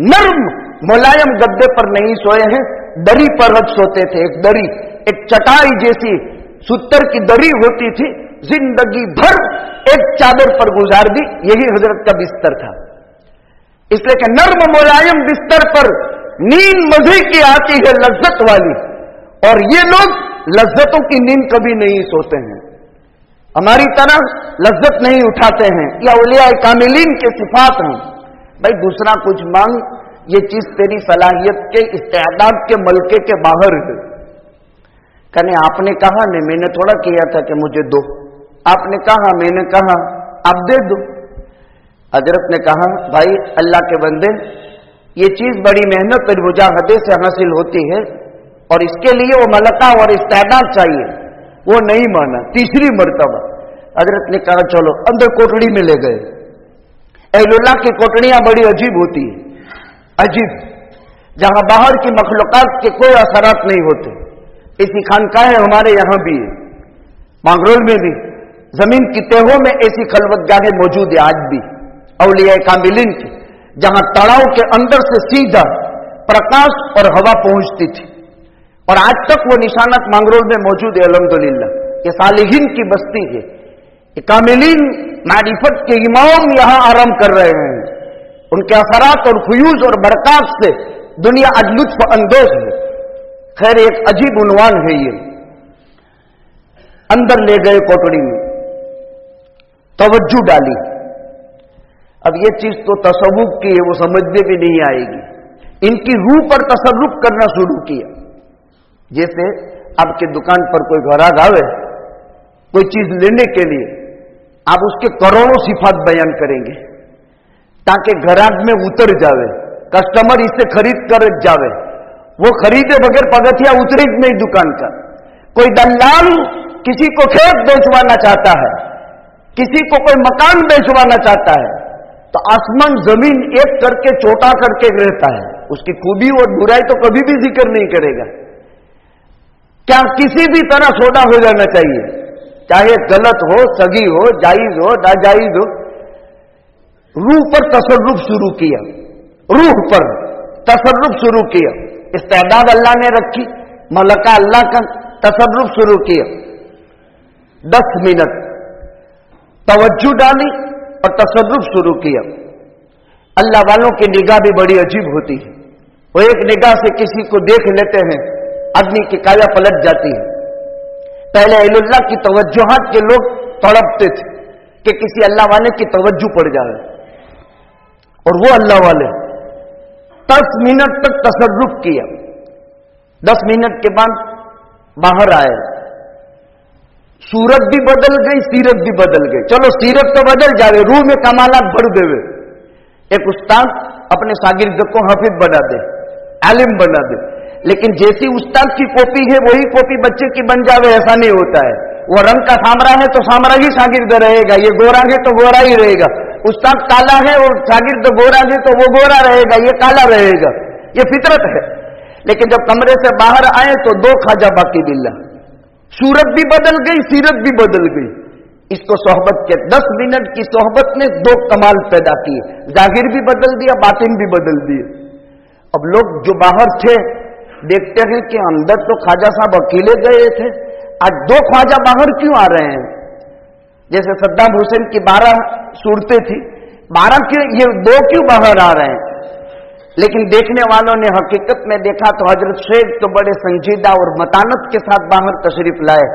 नर्म मुलायम गद्दे पर नहीं सोए हैं, दरी पर रख सोते थे। एक दरी, एक चटाई जैसी सुत्तर की दरी होती थी, जिंदगी भर एक चादर पर गुजार दी, यही हजरत का बिस्तर था। इसलिए कि नर्म मुलायम बिस्तर पर नींद मजे की आती है, लज्जत वाली, और ये लोग लज्जतों की नींद कभी नहीं सोते हैं, हमारी तरह लज्जत नहीं उठाते हैं। या औलिया कामिलीन के सिफात हैं। भाई दूसरा कुछ मांग, ये चीज तेरी सलाहियत के, इस्तेदाद के, मलके के बाहर है। कहने आपने कहा नहीं, मैंने थोड़ा किया था कि मुझे दो, आपने कहा, मैंने कहा आप दे दो। हजरत ने कहा भाई अल्लाह के बंदे, ये चीज बड़ी मेहनत और मुजाहदे से हासिल होती है और इसके लिए वो मलका और इस्तेदाद चाहिए। वो नहीं माना। तीसरी मर्तबा हजरत ने कहा चलो, अंदर कोठड़ी में ले गए। अहलुल्लाह की कोठड़ियां बड़ी अजीब होती है, अजीब, जहां बाहर की मखलूकात के कोई असरात नहीं होते। ऐसी खानकाहें हमारे यहां भी है, मांगरोल में भी, जमीन की तहों में ऐसी खलवतगाहें मौजूद है आज भी औलिया कामिलीन की, जहां तड़ाव के अंदर से सीधा प्रकाश और हवा पहुंचती थी। और आज तक वो निशानत मांगरोल में मौजूद है अल्हम्दुलिल्लाह। ये सालिहीन की बस्ती है, ये कामिलीन मारिफत के इमाम यहां आराम कर रहे हैं। उनके असरात और खुयूज और बरकत से दुनिया आज लुत्फ अंदोज है। खैर एक अजीब उन्वान है ये। अंदर ले गए कोठड़ी में, तवज्जो डाली। अब ये चीज तो तसव्वुफ की है, वो समझने भी नहीं आएगी। इनकी रूह पर तसर्रुफ करना शुरू किया। जैसे आपके दुकान पर कोई ग्राहक आवे कोई चीज लेने के लिए, आप उसके करोड़ों सिफात बयान करेंगे ताकि ग्राहक में उतर जावे, कस्टमर इससे खरीद कर जावे। वो खरीदे बगैर पगथिया उतरे ही नहीं दुकान का। कोई दलाल किसी को खेत बेचवाना चाहता है, किसी को कोई मकान बेचवाना चाहता है, तो आसमान जमीन एक करके छोटा करके रहता है। उसकी खूबी और बुराई तो कभी भी जिक्र नहीं करेगा। क्या किसी भी तरह सौदा हो जाना चाहिए, चाहे गलत हो, सगी हो, जायज हो, नाजायज हो। रूह पर तसर्रुफ शुरू किया, रूह पर तसर्रुफ शुरू किया। इस्तेदाद अल्लाह ने रखी, मलका अल्लाह का, तसर्रुफ शुरू किया। 10 मिनट तवज्जो डाली और तसर्रुफ शुरू किया। अल्लाह वालों की निगाह भी बड़ी अजीब होती है। वो एक निगाह से किसी को देख लेते हैं, आदमी की काया पलट जाती है। पहले अहलुल्लाह की तवज्जुहात के लोग तड़पते थे कि किसी अल्लाह वाले की तवज्जो पड़ जाए, और वो अल्लाह वाले 10 मिनट तक तसर्रुफ किया। 10 मिनट के बाद बाहर आए, सूरत भी बदल गई, सीरत भी बदल गई। चलो सीरत तो बदल जावे, रूह में कमालात भर देवे। एक उस्ताद अपने शागिर्द को हाफिज बना दे, आलिम बना दे, लेकिन जैसी उस्ताद की कॉपी है वही कॉपी बच्चे की बन जावे, ऐसा नहीं होता है। वो रंग का सामरा है तो सामरा ही शागिर्द रहेगा, ये गोरा है तो गोरा ही रहेगा। उस्ताद काला है और शागिर्द गोरा है तो वो गोरा रहेगा, ये काला रहेगा, ये फितरत है। लेकिन जब कमरे से बाहर आए तो 2 ख्वाजा बाकी बिल्ला, सूरत भी बदल गई, सीरत भी बदल गई। इसको सोहबत के 10 मिनट की सोहबत ने 2 कमाल पैदा किए, जाहिर भी बदल दिया, बातिन भी बदल दिए। अब लोग जो बाहर थे देखते हैं कि अंदर तो ख्वाजा साहब अकेले गए थे, आज 2 ख्वाजा बाहर क्यों आ रहे हैं? जैसे सद्दाम हुसैन की 12 सूरतें थी, 12 के ये 2 क्यों बाहर आ रहे हैं? लेकिन देखने वालों ने हकीकत में देखा तो हजरत शेख तो बड़े संजीदा और मतानत के साथ बाहर तशरीफ लाए,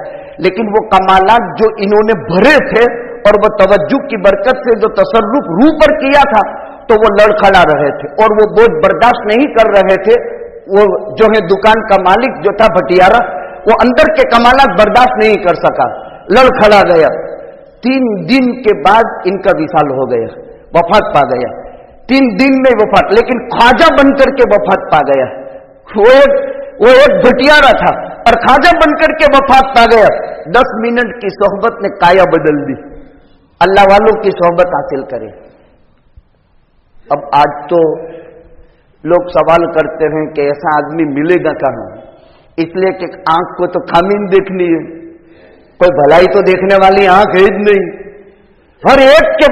लेकिन वो कमालात जो इन्होंने भरे थे और वो तवज्जो की बरकत से जो तसर्रुफ रूह पर किया था तो वो लड़खड़ा रहे थे और वो बोझ बर्दाश्त नहीं कर रहे थे। वो जो है दुकान का मालिक जो था भटियारा, वो अंदर के कमालात बर्दाश्त नहीं कर सका, लड़खड़ा गया। 3 दिन के बाद इनका विशाल हो गया, वफात पा गया। 3 दिन में वफात, लेकिन ख्वाजा बनकर के वफात पा गया। वो एक भटियारा था और ख्वाजा बनकर के वफात पा गया। 10 मिनट की सोहबत ने काया बदल दी। अल्लाह वालों की सोहबत हासिल करे। अब आज तो लोग सवाल करते हैं कि ऐसा आदमी मिलेगा कहां, इसलिए कि आंख को तो खामिन देखनी है, कोई भलाई तो देखने वाली आंख है ही नहीं। हर एक के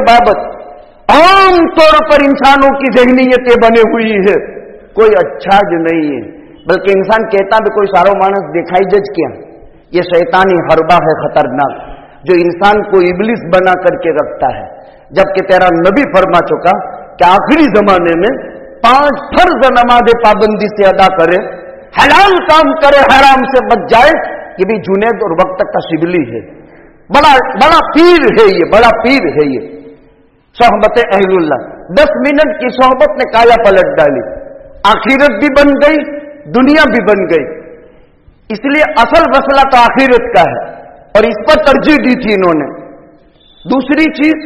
बाबत आम तौर पर इंसानों की ज़हनियतें बनी हुई है, कोई अच्छा जो नहीं है, बल्कि इंसान कहता भी कोई सारो मानस दिखाई जज क्या। ये शैतानी हरबा है खतरनाक, जो इंसान को इब्लिस बना करके रखता है। जबकि तेरा नबी फरमा चुका कि आखिरी जमाने में 5 फर्ज नमाज पाबंदी से अदा करे, हलाल काम करे, हराम से बच जाए। ये भी जुनैद और वक्त का शिबली है, बड़ा पीर है ये, बड़ा पीर है ये। सोहबत अहलुल्लाह, 10 मिनट की सोहबत ने काया पलट डाली, आखिरत भी बन गई, दुनिया भी बन गई। इसलिए असल मसला तो आखिरत का है और इस पर तरजीह दी थी इन्होंने। दूसरी चीज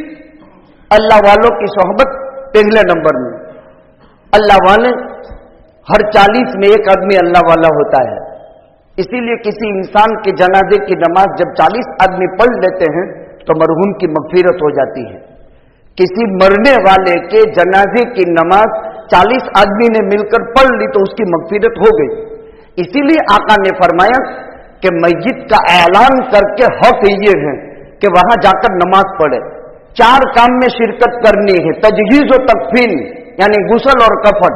अल्लाह वालों की सोहबत पहले नंबर में। अल्लाह वाले हर 40 में एक आदमी अल्लाह वाला होता है। इसीलिए किसी इंसान के जनाजे की नमाज जब 40 आदमी पढ़ लेते हैं तो मरहूम की मगफिरत हो जाती है। किसी मरने वाले के जनाजे की नमाज 40 आदमी ने मिलकर पढ़ ली तो उसकी मगफिरत हो गई। इसीलिए आका ने फरमाया कि मस्जिद का ऐलान करके हक ये है कि वहां जाकर नमाज पढ़े। 4 काम में शिरकत करनी है, तजहीज और तकफीन यानी गुस्ल और कफन,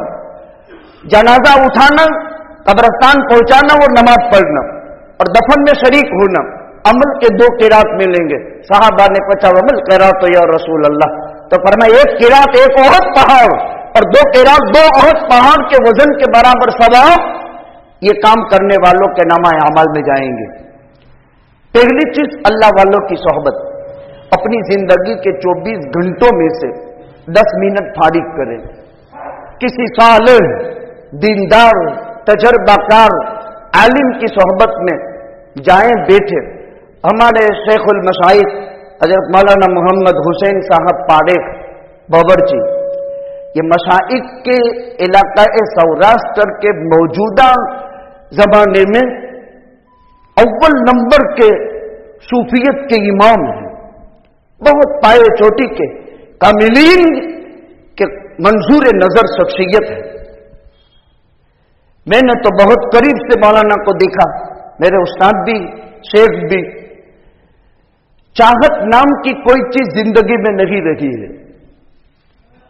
जनाजा उठाना, कब्रिस्तान पहुंचाना और नमाज पढ़ना, और दफन में शरीक होना। अमल के 2 किरात मिलेंगे। साहबा ने पूछा अमल किरात तो या रसूल अल्लाह, तो फरमाया 1 किरात 1 ओहद पहाड़ और 2 किरात 2 ओहद पहाड़ के वजन के बराबर सवाब ये काम करने वालों के नामा अमाल में जाएंगे। पहली चीज अल्लाह वालों की सोहबत। अपनी जिंदगी के 24 घंटों में से 10 मिनट फारिग करें, किसी सालिह, दीनदार, तजर्बाकार आलिम की सोहबत में जाएं, बैठे। हमारे शेखुल मशाइख हजरत मौलाना मोहम्मद हुसैन साहब पारेख बाबरची, ये मशाइख के इलाका सौराष्ट्र के मौजूदा जमाने में अव्वल नंबर के सूफियत के इमाम हैं। बहुत पाए चोटी के कामिलीन के मंजूर नजर शख्सियत है। मैंने तो बहुत करीब से मौलाना को देखा, मेरे उस्ताद भी, शेख भी। चाहत नाम की कोई चीज जिंदगी में नहीं रही है,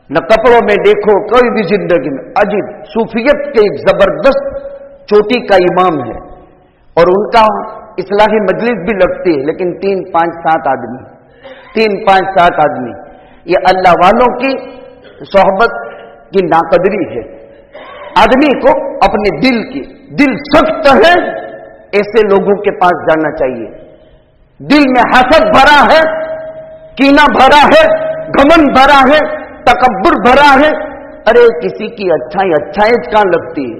न कपड़ों में देखो, कोई भी जिंदगी में। अजीब सूफियत के एक जबरदस्त चोटी का इमाम है और उनका इस्लाही मजलिस भी लगती है, लेकिन 3, 5, 7 आदमी, 3, 5, 7 आदमी। ये अल्लाह वालों की सोहबत की नाकदरी है। आदमी को अपने दिल सख्त है, ऐसे लोगों के पास जाना चाहिए। दिल में हसद भरा है, कीना भरा है, घमंड भरा है, तकब्बुर भरा है, अरे किसी की अच्छाई कहां लगती है,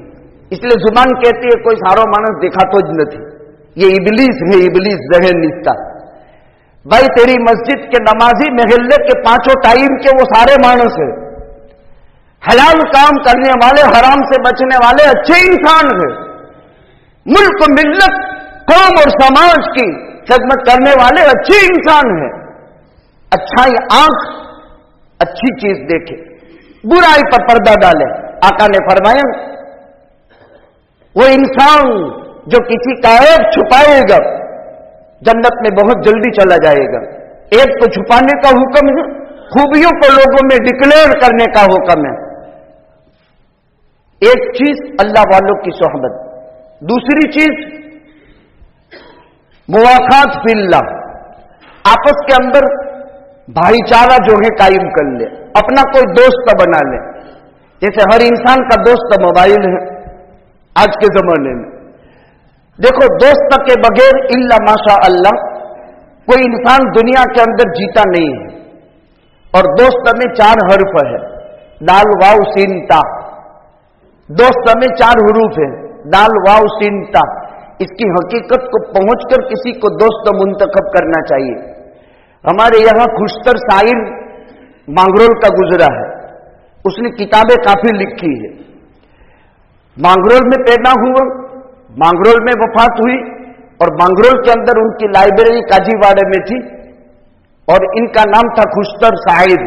इसलिए जुबान कहती है कोई सारो मानस देखातो ज नहीं, ये इबलीस है, इबलीस जहन निस्ता। भाई तेरी मस्जिद के नमाजी महल्ले के 5 टाइम के वो सारे मानस है, हलाल काम करने वाले, हराम से बचने वाले अच्छे इंसान है, मुल्क मिल्लत कौम और समाज की खिदमत करने वाले अच्छे इंसान है। अच्छाई आंख अच्छी चीज देखे, बुराई पर पर्दा डाले। आका ने फरमाया वो इंसान जो किसी का ऐब छुपाएगा जन्नत में बहुत जल्दी चला जाएगा। ऐब को छुपाने का हुक्म है, खूबियों को लोगों में डिक्लेयर करने का हुक्म है। एक चीज अल्लाह वालों की सोहबत, दूसरी चीज मुवाखात फिल्लाह, आपस के अंदर भाईचारा जो है कायम कर ले, अपना कोई दोस्त बना ले। जैसे हर इंसान का दोस्त मोबाइल है आज के जमाने में। देखो दोस्त के बगैर इल्ला माशा अल्लाह कोई इंसान दुनिया के अंदर जीता नहीं है। और दोस्त में 4 हर्फ है, दाल वाव सीन ता। दोस्त में 4 हुरूफ है, दाल वाव सीन ता। इसकी हकीकत को पहुंचकर किसी को दोस्त मुंतखब करना चाहिए। हमारे यहां खुशतर शायर मांगरोल का गुजरा है, उसने किताबें काफी लिखी है। मांगरोल में पैदा हुआ, मांगरोल में वफात हुई और मांगरोल के अंदर उनकी लाइब्रेरी काजीवाड़े में थी और इनका नाम था खुशतर शायर।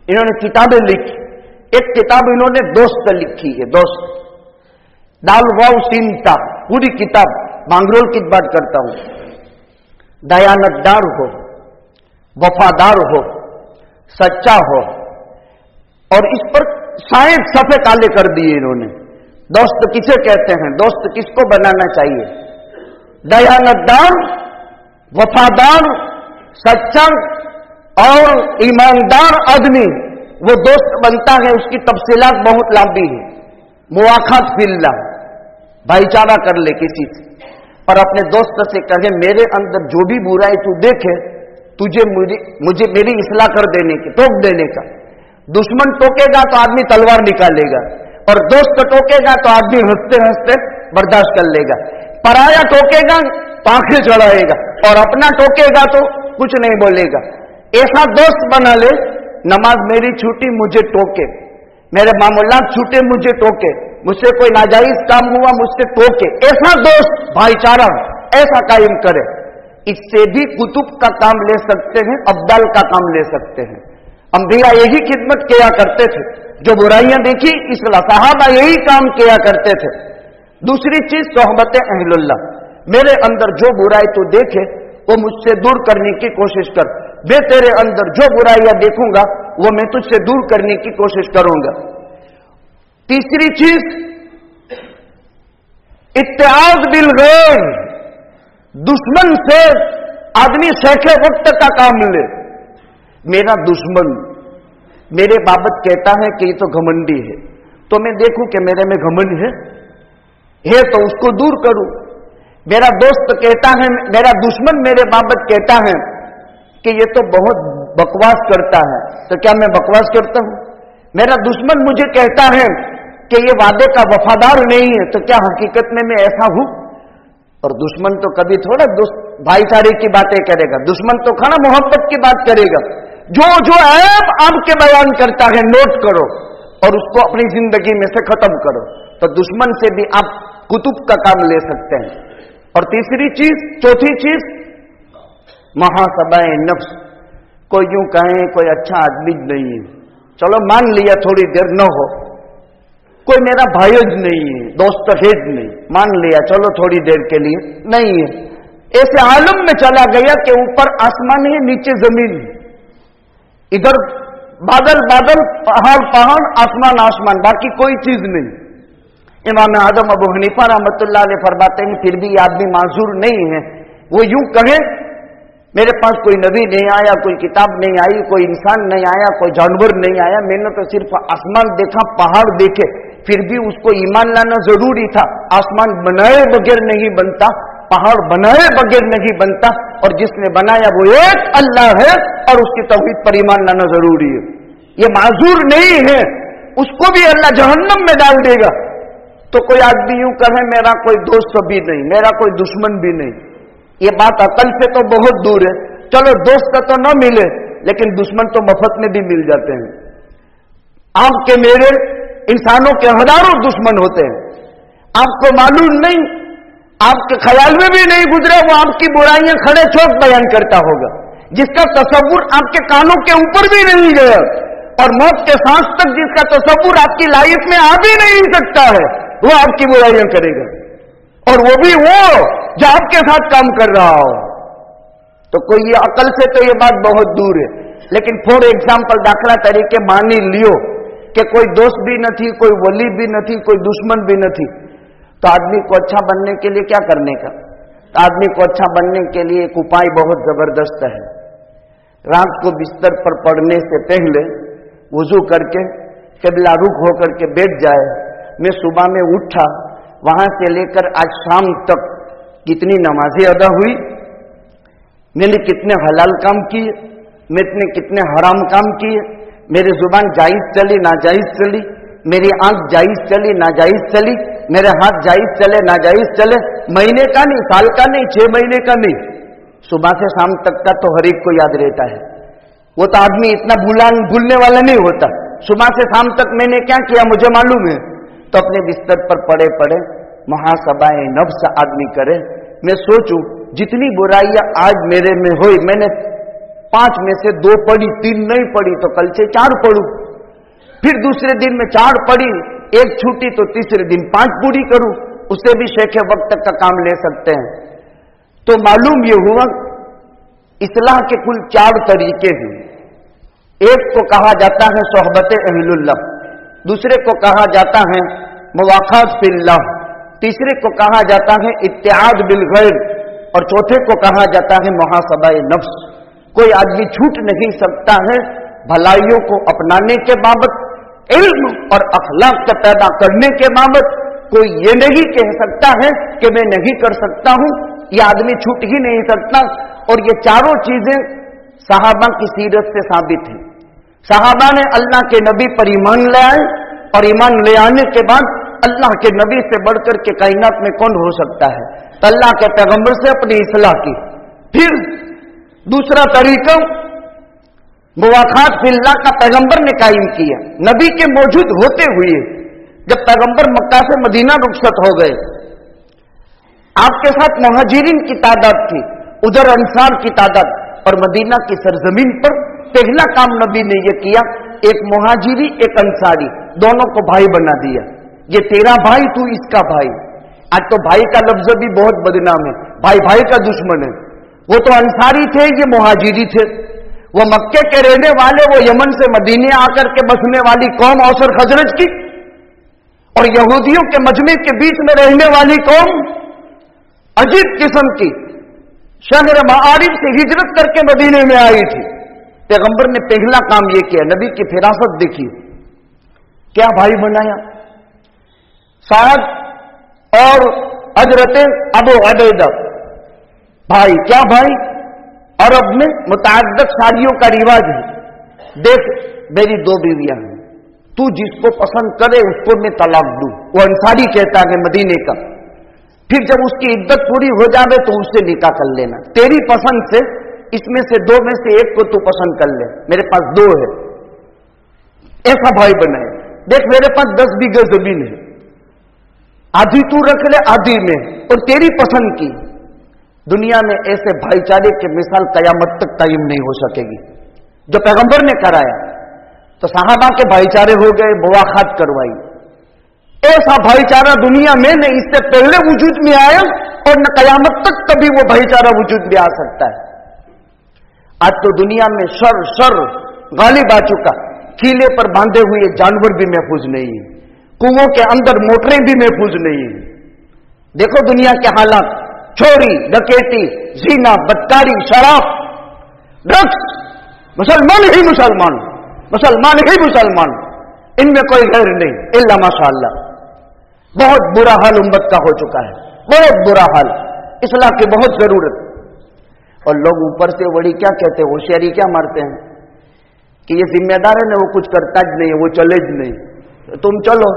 इन्होंने किताबें लिखी, एक किताब इन्होंने दोस्त लिखी है, दोस्त, दाल वाव सीनता, पूरी किताब। मांगरोल की बात करता हूं। दयानतदार हो, वफादार हो, सच्चा हो, और इस पर 60 सफ़े काले कर दिए इन्होंने। दोस्त किसे कहते हैं, दोस्त किसको बनाना चाहिए? दयानतदार, वफादार, सच्चा और ईमानदार आदमी वो दोस्त बनता है। उसकी तफसीलात बहुत लंबी है। मुआखात फिल्लाह, भाईचारा कर ले किसी से, और अपने दोस्त से कहे मेरे अंदर जो भी बुराई तू देखे, तुझे मुझे मेरी इस्लाह कर देने की, टोक देने का। दुश्मन टोकेगा तो आदमी तलवार निकालेगा, और दोस्त टोकेगा तो आदमी हंसते हंसते बर्दाश्त कर लेगा। पराया टोकेगा तो आंखें चढ़ाएगा, और अपना टोकेगा तो कुछ नहीं बोलेगा। ऐसा दोस्त बना ले, नमाज मेरी छूटी मुझे टोके, मेरे मामूलात छूटे मुझे टोके, मुझसे कोई नाजायज काम हुआ मुझसे टोके। ऐसा दोस्त भाईचारा ऐसा कायम करे। इससे भी कुतुब का काम ले सकते हैं, अब्दाल का काम ले सकते हैं। अंबिया यही खिदमत किया करते थे, जो बुराइयां देखी इसलिए सहाबा यही काम किया करते थे। दूसरी चीज सोहबत अहलुल्लाह, मेरे अंदर जो बुराई तू देखे वो मुझसे दूर करने की कोशिश कर, मैं तेरे अंदर जो बुराइयां देखूंगा वो मैं तुझसे दूर करने की कोशिश करूंगा। तीसरी चीज इत्तेआज बिल गैर, दुश्मन से आदमी सैखे वक्त का काम ले। मेरा दुश्मन मेरे बाबत कहता है कि ये तो घमंडी है, तो मैं देखूं कि मेरे में घमंड है तो उसको दूर करूं। मेरा दोस्त कहता है, मेरा दुश्मन मेरे बाबत कहता है कि ये तो बहुत बकवास करता है, तो क्या मैं बकवास करता हूं? मेरा दुश्मन मुझे कहता है कि ये वादे का वफादार नहीं है, तो क्या हकीकत में मैं ऐसा हूं? और दुश्मन तो कभी थोड़ा भाईचारे की बातें करेगा, दुश्मन तो खाना मोहब्बत की बात करेगा। जो जो ऐब आपके बयान करता है नोट करो और उसको अपनी जिंदगी में से खत्म करो, तो दुश्मन से भी आप कुतुब का काम ले सकते हैं। और तीसरी चीज, चौथी चीज, महासबाए नफ्स। कोई यूं कहे कोई अच्छा आदमी नहीं है, चलो मान लिया थोड़ी देर न हो, कोई मेरा भाई नहीं है, दोस्त है नहीं, मान लिया चलो थोड़ी देर के लिए नहीं है। ऐसे आलम में चला गया कि ऊपर आसमान है, नीचे जमीन है, इधर बादल बादल, पहाड़ पहाड़, आसमान आसमान, बाकी कोई चीज नहीं। इमाम आदम अबू हनीफा रहमतुल्लाह अलैह फरमाते हैं फिर भी ये आदमी माजूर नहीं है। वो यूं कहे मेरे पास कोई नबी नहीं आया, कोई किताब नहीं आई, कोई इंसान नहीं आया, कोई जानवर नहीं आया, मैंने तो सिर्फ आसमान देखा, पहाड़ देखे, फिर भी उसको ईमान लाना जरूरी था। आसमान बनाए बगैर नहीं बनता, पहाड़ बनाए बगैर नहीं बनता, और जिसने बनाया वो एक अल्लाह है और उसकी तौहीद पर ईमान लाना जरूरी है। ये माजूर नहीं है। उसको भी अल्लाह जहन्नम में डाल देगा। तो कोई आदमी यूं कहे मेरा कोई दोस्त भी नहीं, मेरा कोई दुश्मन भी नहीं, ये बात अकल से तो बहुत दूर है। चलो दोस्त तो न मिले, लेकिन दुश्मन तो मफत में भी मिल जाते हैं। आपके मेरे इंसानों के हजारों दुश्मन होते हैं, आपको मालूम नहीं, आपके ख्याल में भी नहीं गुजरा, वो आपकी बुराइयां खड़े चौक बयान करता होगा, जिसका तसव्वुर आपके कानों के ऊपर भी नहीं गया, और मौत के सांस तक जिसका तसव्वुर आपकी लाइफ में आ भी नहीं सकता है, वो आपकी बुराइयां करेगा, और वो भी वो जो आपके साथ काम कर रहा हो। तो कोई ये अकल से तो ये बात बहुत दूर है। लेकिन फॉर एग्जाम्पल, दाखला तरीके मानी लियो कि कोई दोस्त भी न थी, कोई वली भी न थी, कोई दुश्मन भी न थी, तो आदमी को अच्छा बनने के लिए क्या करने का? तो आदमी को अच्छा बनने के लिए एक उपाय बहुत जबरदस्त है। रात को बिस्तर पर पड़ने से पहले वुजू करके क़िबला रुख होकर के बैठ जाए। मैं सुबह में उठा, वहां से लेकर आज शाम तक कितनी नमाजें अदा हुई, मैंने कितने हलाल काम किए, मैंने कितने हराम काम किए, मेरी जुबान जायज चली नाजायज चली, मेरी आंख जायज चली नाजायज चली, मेरे हाथ जायज चले नाजायज चले, महीने का नहीं, साल का नहीं, 6 महीने का नहीं, सुबह से शाम तक का तो हर एक को याद रहता है। वो तो आदमी इतना भूलने वाला नहीं होता। सुबह से शाम तक मैंने क्या किया मुझे मालूम है। तो अपने बिस्तर पर पड़े पड़े मुहासबाए नफ्स आदमी करे। मैं सोचूं जितनी बुराइयां आज मेरे में हुई, मैंने 5 में से 2 पढ़ी, 3 नहीं पढ़ी, तो कल से 4 पढ़ूं, फिर दूसरे दिन में 4 पढ़ी, 1 छूटी तो तीसरे दिन 5 पूरी करूं, उससे भी शेख वक्त तक का काम ले सकते हैं। तो मालूम ये हुआ इस्लाह के कुल 4 तरीके हैं। एक को कहा जाता है सोहबत अहलुल्लाह, दूसरे को कहा जाता है मुवाक़ात फिल्लाह, तीसरे को कहा जाता है इत्तिआद बिल गैर, और चौथे को कहा जाता है मुहासबाए नफ्स। कोई आदमी छूट नहीं सकता है भलाइयों को अपनाने के बाबत, इल्म और अखलाक के पैदा करने के बाबत। कोई ये नहीं कह सकता है कि मैं नहीं कर सकता हूं, यह आदमी छूट ही नहीं सकता। और ये चारों चीजें सहाबा की सीरत से साबित है। सहाबा ने अल्लाह के नबी पर ईमान ले आए, और ईमान ले आने के बाद अल्लाह के नबी से बढ़कर के कायनात में कौन हो सकता है, तो अल्लाह के पैगंबर से अपनी इस्लाह की। फिर दूसरा तरीका मुवाक़ात फिल्लाह का पैगंबर ने कायम किया। नबी के मौजूद होते हुए जब पैगंबर मक्का से मदीना रुखसत हो गए, आपके साथ मुहाजिरीन की तादाद थी, उधर अंसार की तादाद, और मदीना की सरजमीन पर पहला काम नबी ने यह किया, एक मुहाजिरी एक अंसारी दोनों को भाई बना दिया। ये तेरा भाई, तू इसका भाई। आज तो भाई का लफ्ज भी बहुत बदनाम है, भाई भाई का दुश्मन है। वो तो अंसारी थे, ये मुहाजिरी थे। वो मक्के के रहने वाले, वो यमन से मदीने आकर के बसने वाली कौम औस और खजरज की, और यहूदियों के मजमे के बीच में रहने वाली कौम अजीब किस्म की, शहर मारिफ से हिजरत करके मदीने में आई थी। पैगंबर ने पहला काम यह किया, नबी की फिरासत देखिए, क्या भाई बनाया, साद और हजरत अबू उबैदा भाई। क्या भाई? अरब में मुतअद्दिद शादियों का रिवाज है। देख मेरी 2 बीवियां हैं, तू जिसको पसंद करे उसको मैं तलाक दूं। वो अंसारी कहता है मदीने का। फिर जब उसकी इद्दत पूरी हो जाए तो उससे निकाह कर लेना, तेरी पसंद से, इसमें से 2 में से एक को तू पसंद कर ले, मेरे पास 2 है। ऐसा भाई बनाए। देख मेरे पास 10 बीघा जमीन है, आधी तू रख ले आधी में, और तेरी पसंद की। दुनिया में ऐसे भाईचारे की मिसाल कयामत तक कायम नहीं हो सकेगी जो पैगंबर ने कराया। तो सहाबा के भाईचारे हो गए, मुवाक़ात करवाई। ऐसा भाईचारा दुनिया में न इससे पहले वजूद में आया, और न कयामत तक कभी वो भाईचारा वजूद में आ सकता है। आज तो दुनिया में शर गालिब आ चुका। किले पर बांधे हुए जानवर भी महफूज नहीं है, कुओं के अंदर मोटरें भी महफूज नहीं है। देखो दुनिया के हालात, चोरी डकैती, जीना, बदकारी, शराब, ड्रग्स, मुसलमान ही मुसलमान, मुसलमान ही मुसलमान, इनमें कोई गैर नहीं, इल्ला माशाअल्लाह। बहुत बुरा हाल उम्मत का हो चुका है, बहुत बुरा हाल, इस्लाह की बहुत जरूरत। और लोग ऊपर से वड़ी क्या कहते हैं, होशियारी क्या मारते हैं कि ये जिम्मेदार है ना, वो कुछ करता ज नहीं, वो चले ज नहीं। तुम चलो।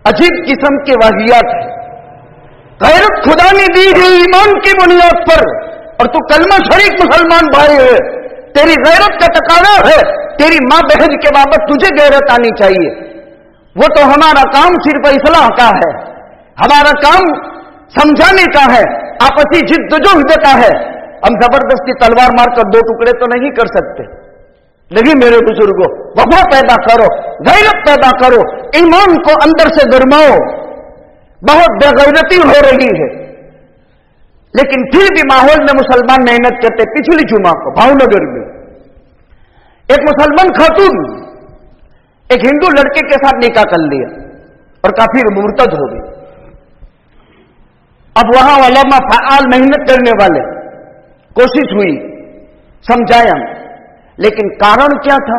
अजीब किस्म की वाहियात है। गैरत खुदा ने दी है ईमान की बुनियाद पर, और तू कलमा शरीक मुसलमान भाई है, तेरी गैरत का तकाजा है, तेरी मां बहन के बाबत तुझे गैरत आनी चाहिए। वो तो हमारा काम सिर्फ इस्लाह का है, हमारा काम समझाने का है, आपसी जिद्दोजहद का है। हम जबरदस्ती तलवार मारकर दो टुकड़े तो नहीं कर सकते। नहीं मेरे बुजुर्गों, वफा पैदा करो, गैरत पैदा करो, ईमान को अंदर से गरमाओ। बहुत बेगैरती हो रही है, लेकिन फिर भी माहौल में मुसलमान मेहनत करते। पिछली जुमा को भावनगर में एक मुसलमान खातून एक हिंदू लड़के के साथ निकाह कर लिया और काफी मुर्तद हो गई। अब वहां उलमा फ़आल मेहनत करने वाले कोशिश हुई, समझाया, लेकिन कारण क्या था?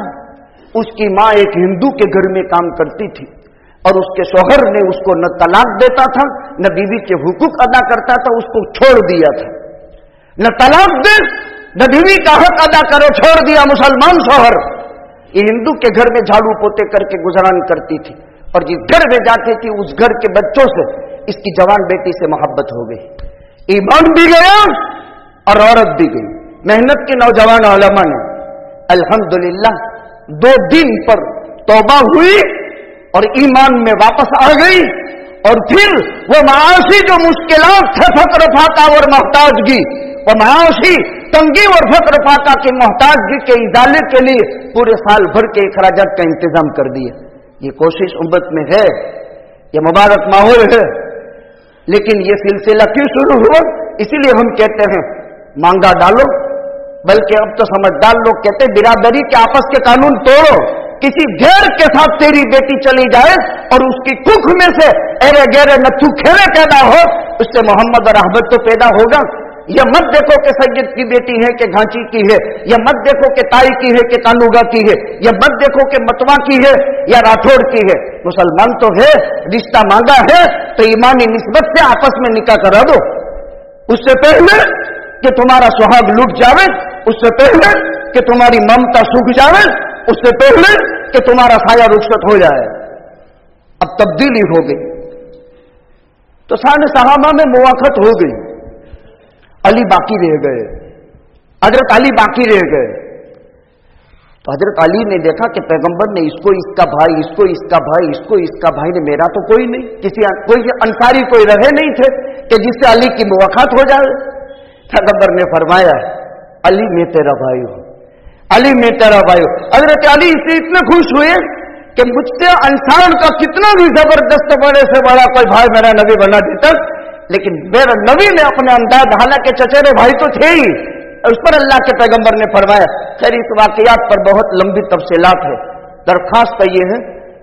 उसकी मां एक हिंदू के घर में काम करती थी और उसके शौहर ने उसको न तलाक देता था, न बीवी के हुकूक अदा करता था, उसको छोड़ दिया था। न तलाक दे, न बीवी का हक अदा करो, छोड़ दिया मुसलमान शौहर। ये हिंदू के घर में झाड़ू पोते करके गुजरान करती थी, और जिस घर में जाती थी उस घर के बच्चों से इसकी जवान बेटी से मोहब्बत हो गई। ईमान भी गया और औरत भी गई। मेहनत के नौजवान उलमा ने अल्हम्दुलिल्लाह 2 दिन पर तौबा हुई और ईमान में वापस आ गई। और फिर वो माशी जो मुश्किलात थे, फक्र फाका और मोहताजगी, वो माशी तंगी और फक्र फाका की मोहताजगी के इजाले के लिए पूरे साल भर के अखराजात का इंतजाम कर दिया। ये कोशिश उम्मत में है, ये मुबारक माहौल है, लेकिन ये सिलसिला क्यों शुरू हुआ? इसीलिए हम कहते हैं मांगा डालो, बल्कि अब तो समझदार लोग कहते हैं बिरादरी के आपस के कानून तोड़ो। किसी गैर के साथ तेरी बेटी चली जाए और उसकी कुख में से एरे गैरे नथु खेरे पैदा हो, उससे मोहम्मद और अहमद तो पैदा होगा। यह मत देखो कि सैयद की बेटी है कि घांची की है, यह मत देखो कि ताई की है कि कानूगा की है, यह मत देखो कि मतवा की है या राठौड़ की है। मुसलमान तो है, रिश्ता मांगा है तो ईमानी निस्बत से आपस में निकाह करा दो। उससे पहले कि तुम्हारा सुहाग लूट जावे, उससे पहले कि तुम्हारी ममता सूख जावे, उससे पहले कि तुम्हारा साया रुखसत हो जाए। अब तब्दीली हो गई तो सारे सहाबा में मुवाफत हो गई, अली बाकी रह गए, हजरत अली बाकी रह गए। तो हजरत अली ने देखा कि पैगंबर ने इसको इसका भाई, इसको इसका भाई, इसको इसका भाई ने, मेरा तो कोई नहीं, कोई अंसारी कोई रहे नहीं थे कि जिससे अली की मुलाकात हो जाए। पैगंबर ने फरमाया अली मैं तेरा भाई हूं, अली मैं तेरा भाई हूं। हजरत अली इससे इतने खुश हुए कि मुझसे अंसार का कितना भी जबरदस्त बड़े से बड़ा कोई भाई मेरा नबी बना देता, लेकिन मेरा नबी ने अपने अंदाज, हालांकि चचेरे भाई तो थे ही, उस पर अल्लाह के पैगंबर ने फरमाया। खैर इस वाकयात पर बहुत लंबी तफसीलात है। दरखास्त यह है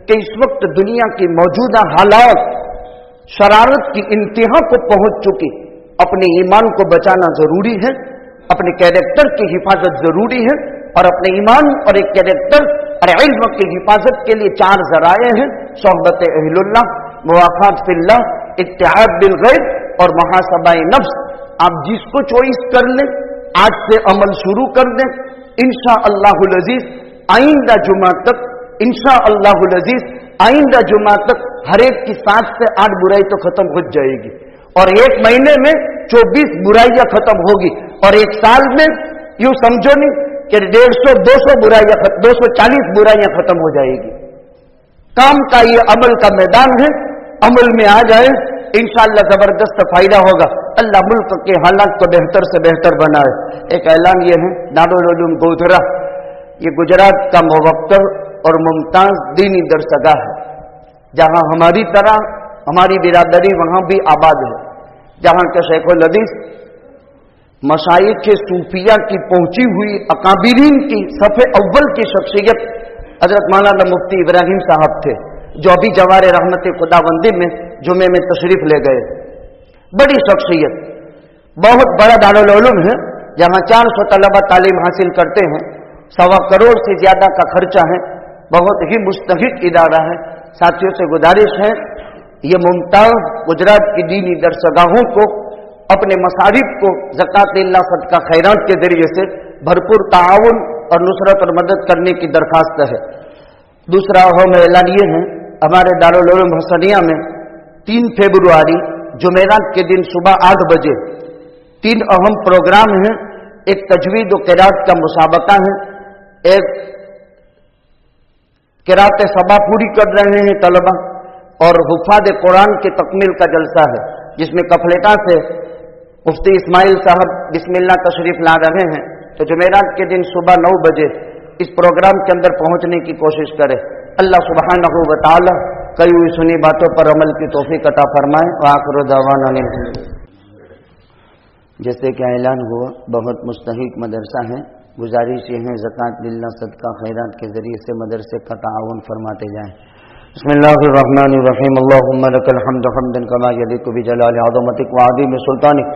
कि इस वक्त दुनिया की मौजूदा हालात शरारत की इंतहा को पहुंच चुकी। अपने ईमान को बचाना जरूरी है, अपने कैरेक्टर की हिफाजत जरूरी है, और अपने ईमान और एक कैरेक्टर और इल्म की हिफाजत के लिए 4 जराए हैं: सोहबत अहलुल्लाह, मुवाफात फिल्लाह, इत्तिहाद बिल गैब और मुहासबाए नफ्स। आप जिसको चॉइस कर लें, आज से अमल शुरू कर दें, इंशाअल्लाहुल अजीज आइंदा जुमा तक, इंशाअल्लाहुल अजीज आइंदा जुमा तक हर एक की 7 से 8 बुराई तो खत्म हो जाएगी, और 1 महीने में 24 बुराइयां खत्म होगी, और 1 साल में यूं समझो नहीं कि 150-200 बुराइयां, 240 बुराइयां खत्म हो जाएगी। काम का ये अमल का मैदान है, अमल में आ जाए, इंशाअल्लाह जबरदस्त फायदा होगा। अल्लाह मुल्क के हालात को बेहतर से बेहतर बनाए। एक ऐलान ये है, दारुल उलूम गोधरा ये गुजरात का मुवक्कर और मुमताज दीनी दरसगाह है, जहां हमारी तरह हमारी बिरादरी वहां भी आबाद है, जहां के शेखुल हदीस मशाइख सूफिया की पहुंची हुई अकाबिरीन की सफ़े अव्वल की शख्सियत हजरत मौलाना मुफ्ती इब्राहिम साहब थे, जो अभी जवारे रहमत खुदाबंदी में जुमे में तशरीफ ले गए। बड़ी शख्सियत, बहुत बड़ा दारुल उलूम है, जहां 400 तलबा तालीम हासिल करते हैं, 1.25 करोड़ से ज्यादा का खर्चा है, बहुत ही मुस्तहिक इदारा है। साथियों से गुजारिश है, ये मुमताज गुजरात की दीनी दरसगाहों को अपने मसारिफ को ज़कात-ए-अल्लाह सदका खैरात के जरिए से भरपूर ताउन और नुसरत और मदद करने की दरखास्त है। दूसरा अहम ऐलान ये है हमारे दारुल उलूम हसनिया में 3 फरवरी जुमेरात के दिन सुबह 8 बजे 3 अहम प्रोग्राम हैं। एक तजवीद व क़िरात का मुसाबका है, एक क़िरात सबा पूरी कर रहे हैं तलबा, और हुफ़ाज़ कुरान के तकमील का जलसा है, जिसमें कफलेटा से मुफ्ती इस्माइल साहब बिस्मिल्लाह तशरीफ ला रहे हैं। तो जुमेरात के दिन सुबह 9 बजे इस प्रोग्राम के अंदर पहुंचने की कोशिश करें। अल्लाह सुब्हानहू व तआला कई हुई सुनी बातों पर अमल की तौफीक अता फरमाए। व आखिर दावाना जैसे कि ऐलान हुआ, बहुत मुस्तहिक मदरसा है। गुजारिश ये है ज़कात लिल्लाह सदका खैरात के ज़रिए से मदरसे का ताउन फरमाते जाएं। बिस्मिल्लाहिर्रहमानिर्रहीम। अल्लाहुम्मा लकल हम्दु हम्दन कमा यलीकु बिजलाली अज़मतिक व अज़ीम सुल्तानिक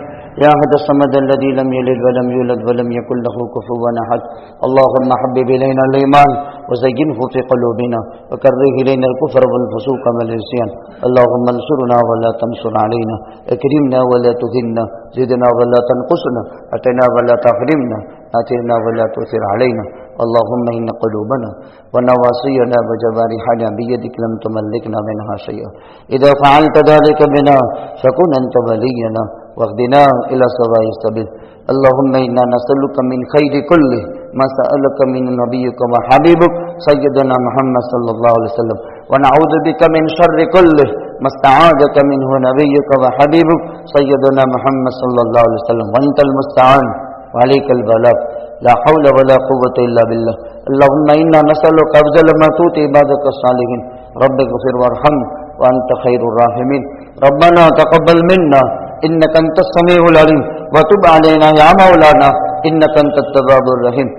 या अहद अस्समद अल्लज़ी लम यलिद व लम यूलद व लम यकुल लहू कुफुवन अहद। अल्लाहुम्मा हब्बिब इलैना अल-ईमान व ज़य्यिनहु फ़ी क़ुलूबिना व कर्रिह इलैना अल-कुफ़्र वल फ़ुसूक़ वल इस्यान। अल्लाहुम्मा अंसुरना व ला तंसुर अलैना, अकरिमना व ला तुहिन्ना, ज़िदना व ला तनक़ुसना, अतना व ला तहरिमना, आतिरना व ला तुसिर अलैना। अल्लाहुम्मा इन्ना क़ुलूबना व नवासियना व जवारिहना बियदिक लम तुमल्लिकना मिनहा शैअन। इज़ा फ़अलत ज़ालिका बिना फकुन अंत वलियना वहदिना इला सवाइस सबील। अल्लाहुम्मा इन्ना नसअलुका मिन खैरि कुल्लि मा सअलका मिन नबिय्यिका व हबीबिक सय्यदना मुहम्मद सल्लल्लाहु अलैहि वसल्लम व नऊज़ु बिका मिन शर्रि कुल्लि मा इस्तआज़का मिनहु नबिय्युका व हबीबुक सय्यदना मुहम्मद सल्लल्लाहु अलैहि वसल्लम व अंतल मुस्तआन व अलैकल बलाग ला हौल व ला कुव्वता इल्ला बिल्लाह। अल्लाहुम्मा इन्ना नसअलुका अफ़ज़ल मा तु'ति इबादका सालिहीन रब्बिग़फिर वरहम व अंत खैरुर राहिमीन। रब्बना तक़ब्बल मिन्ना इन्नका अंतस समीउल अलीम व तुब अलैना या मौलाना इन्नका अंतत तव्वाबुर रहीम।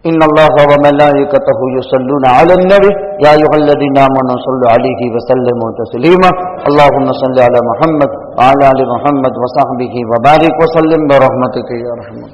इन्नल्लाहा व मलाइकतहु युसल्लूना अलन नबी या अय्युहल्लज़ीना आमनू सल्लु अलैहि व सल्लिमू तस्लीमा। अल्लाहुम्मा सल्लि अला मुहम्मद व अला आलि मुहम्मद व सहबिही व बारिक व सल्लिम ब रहमतिका या रहमान।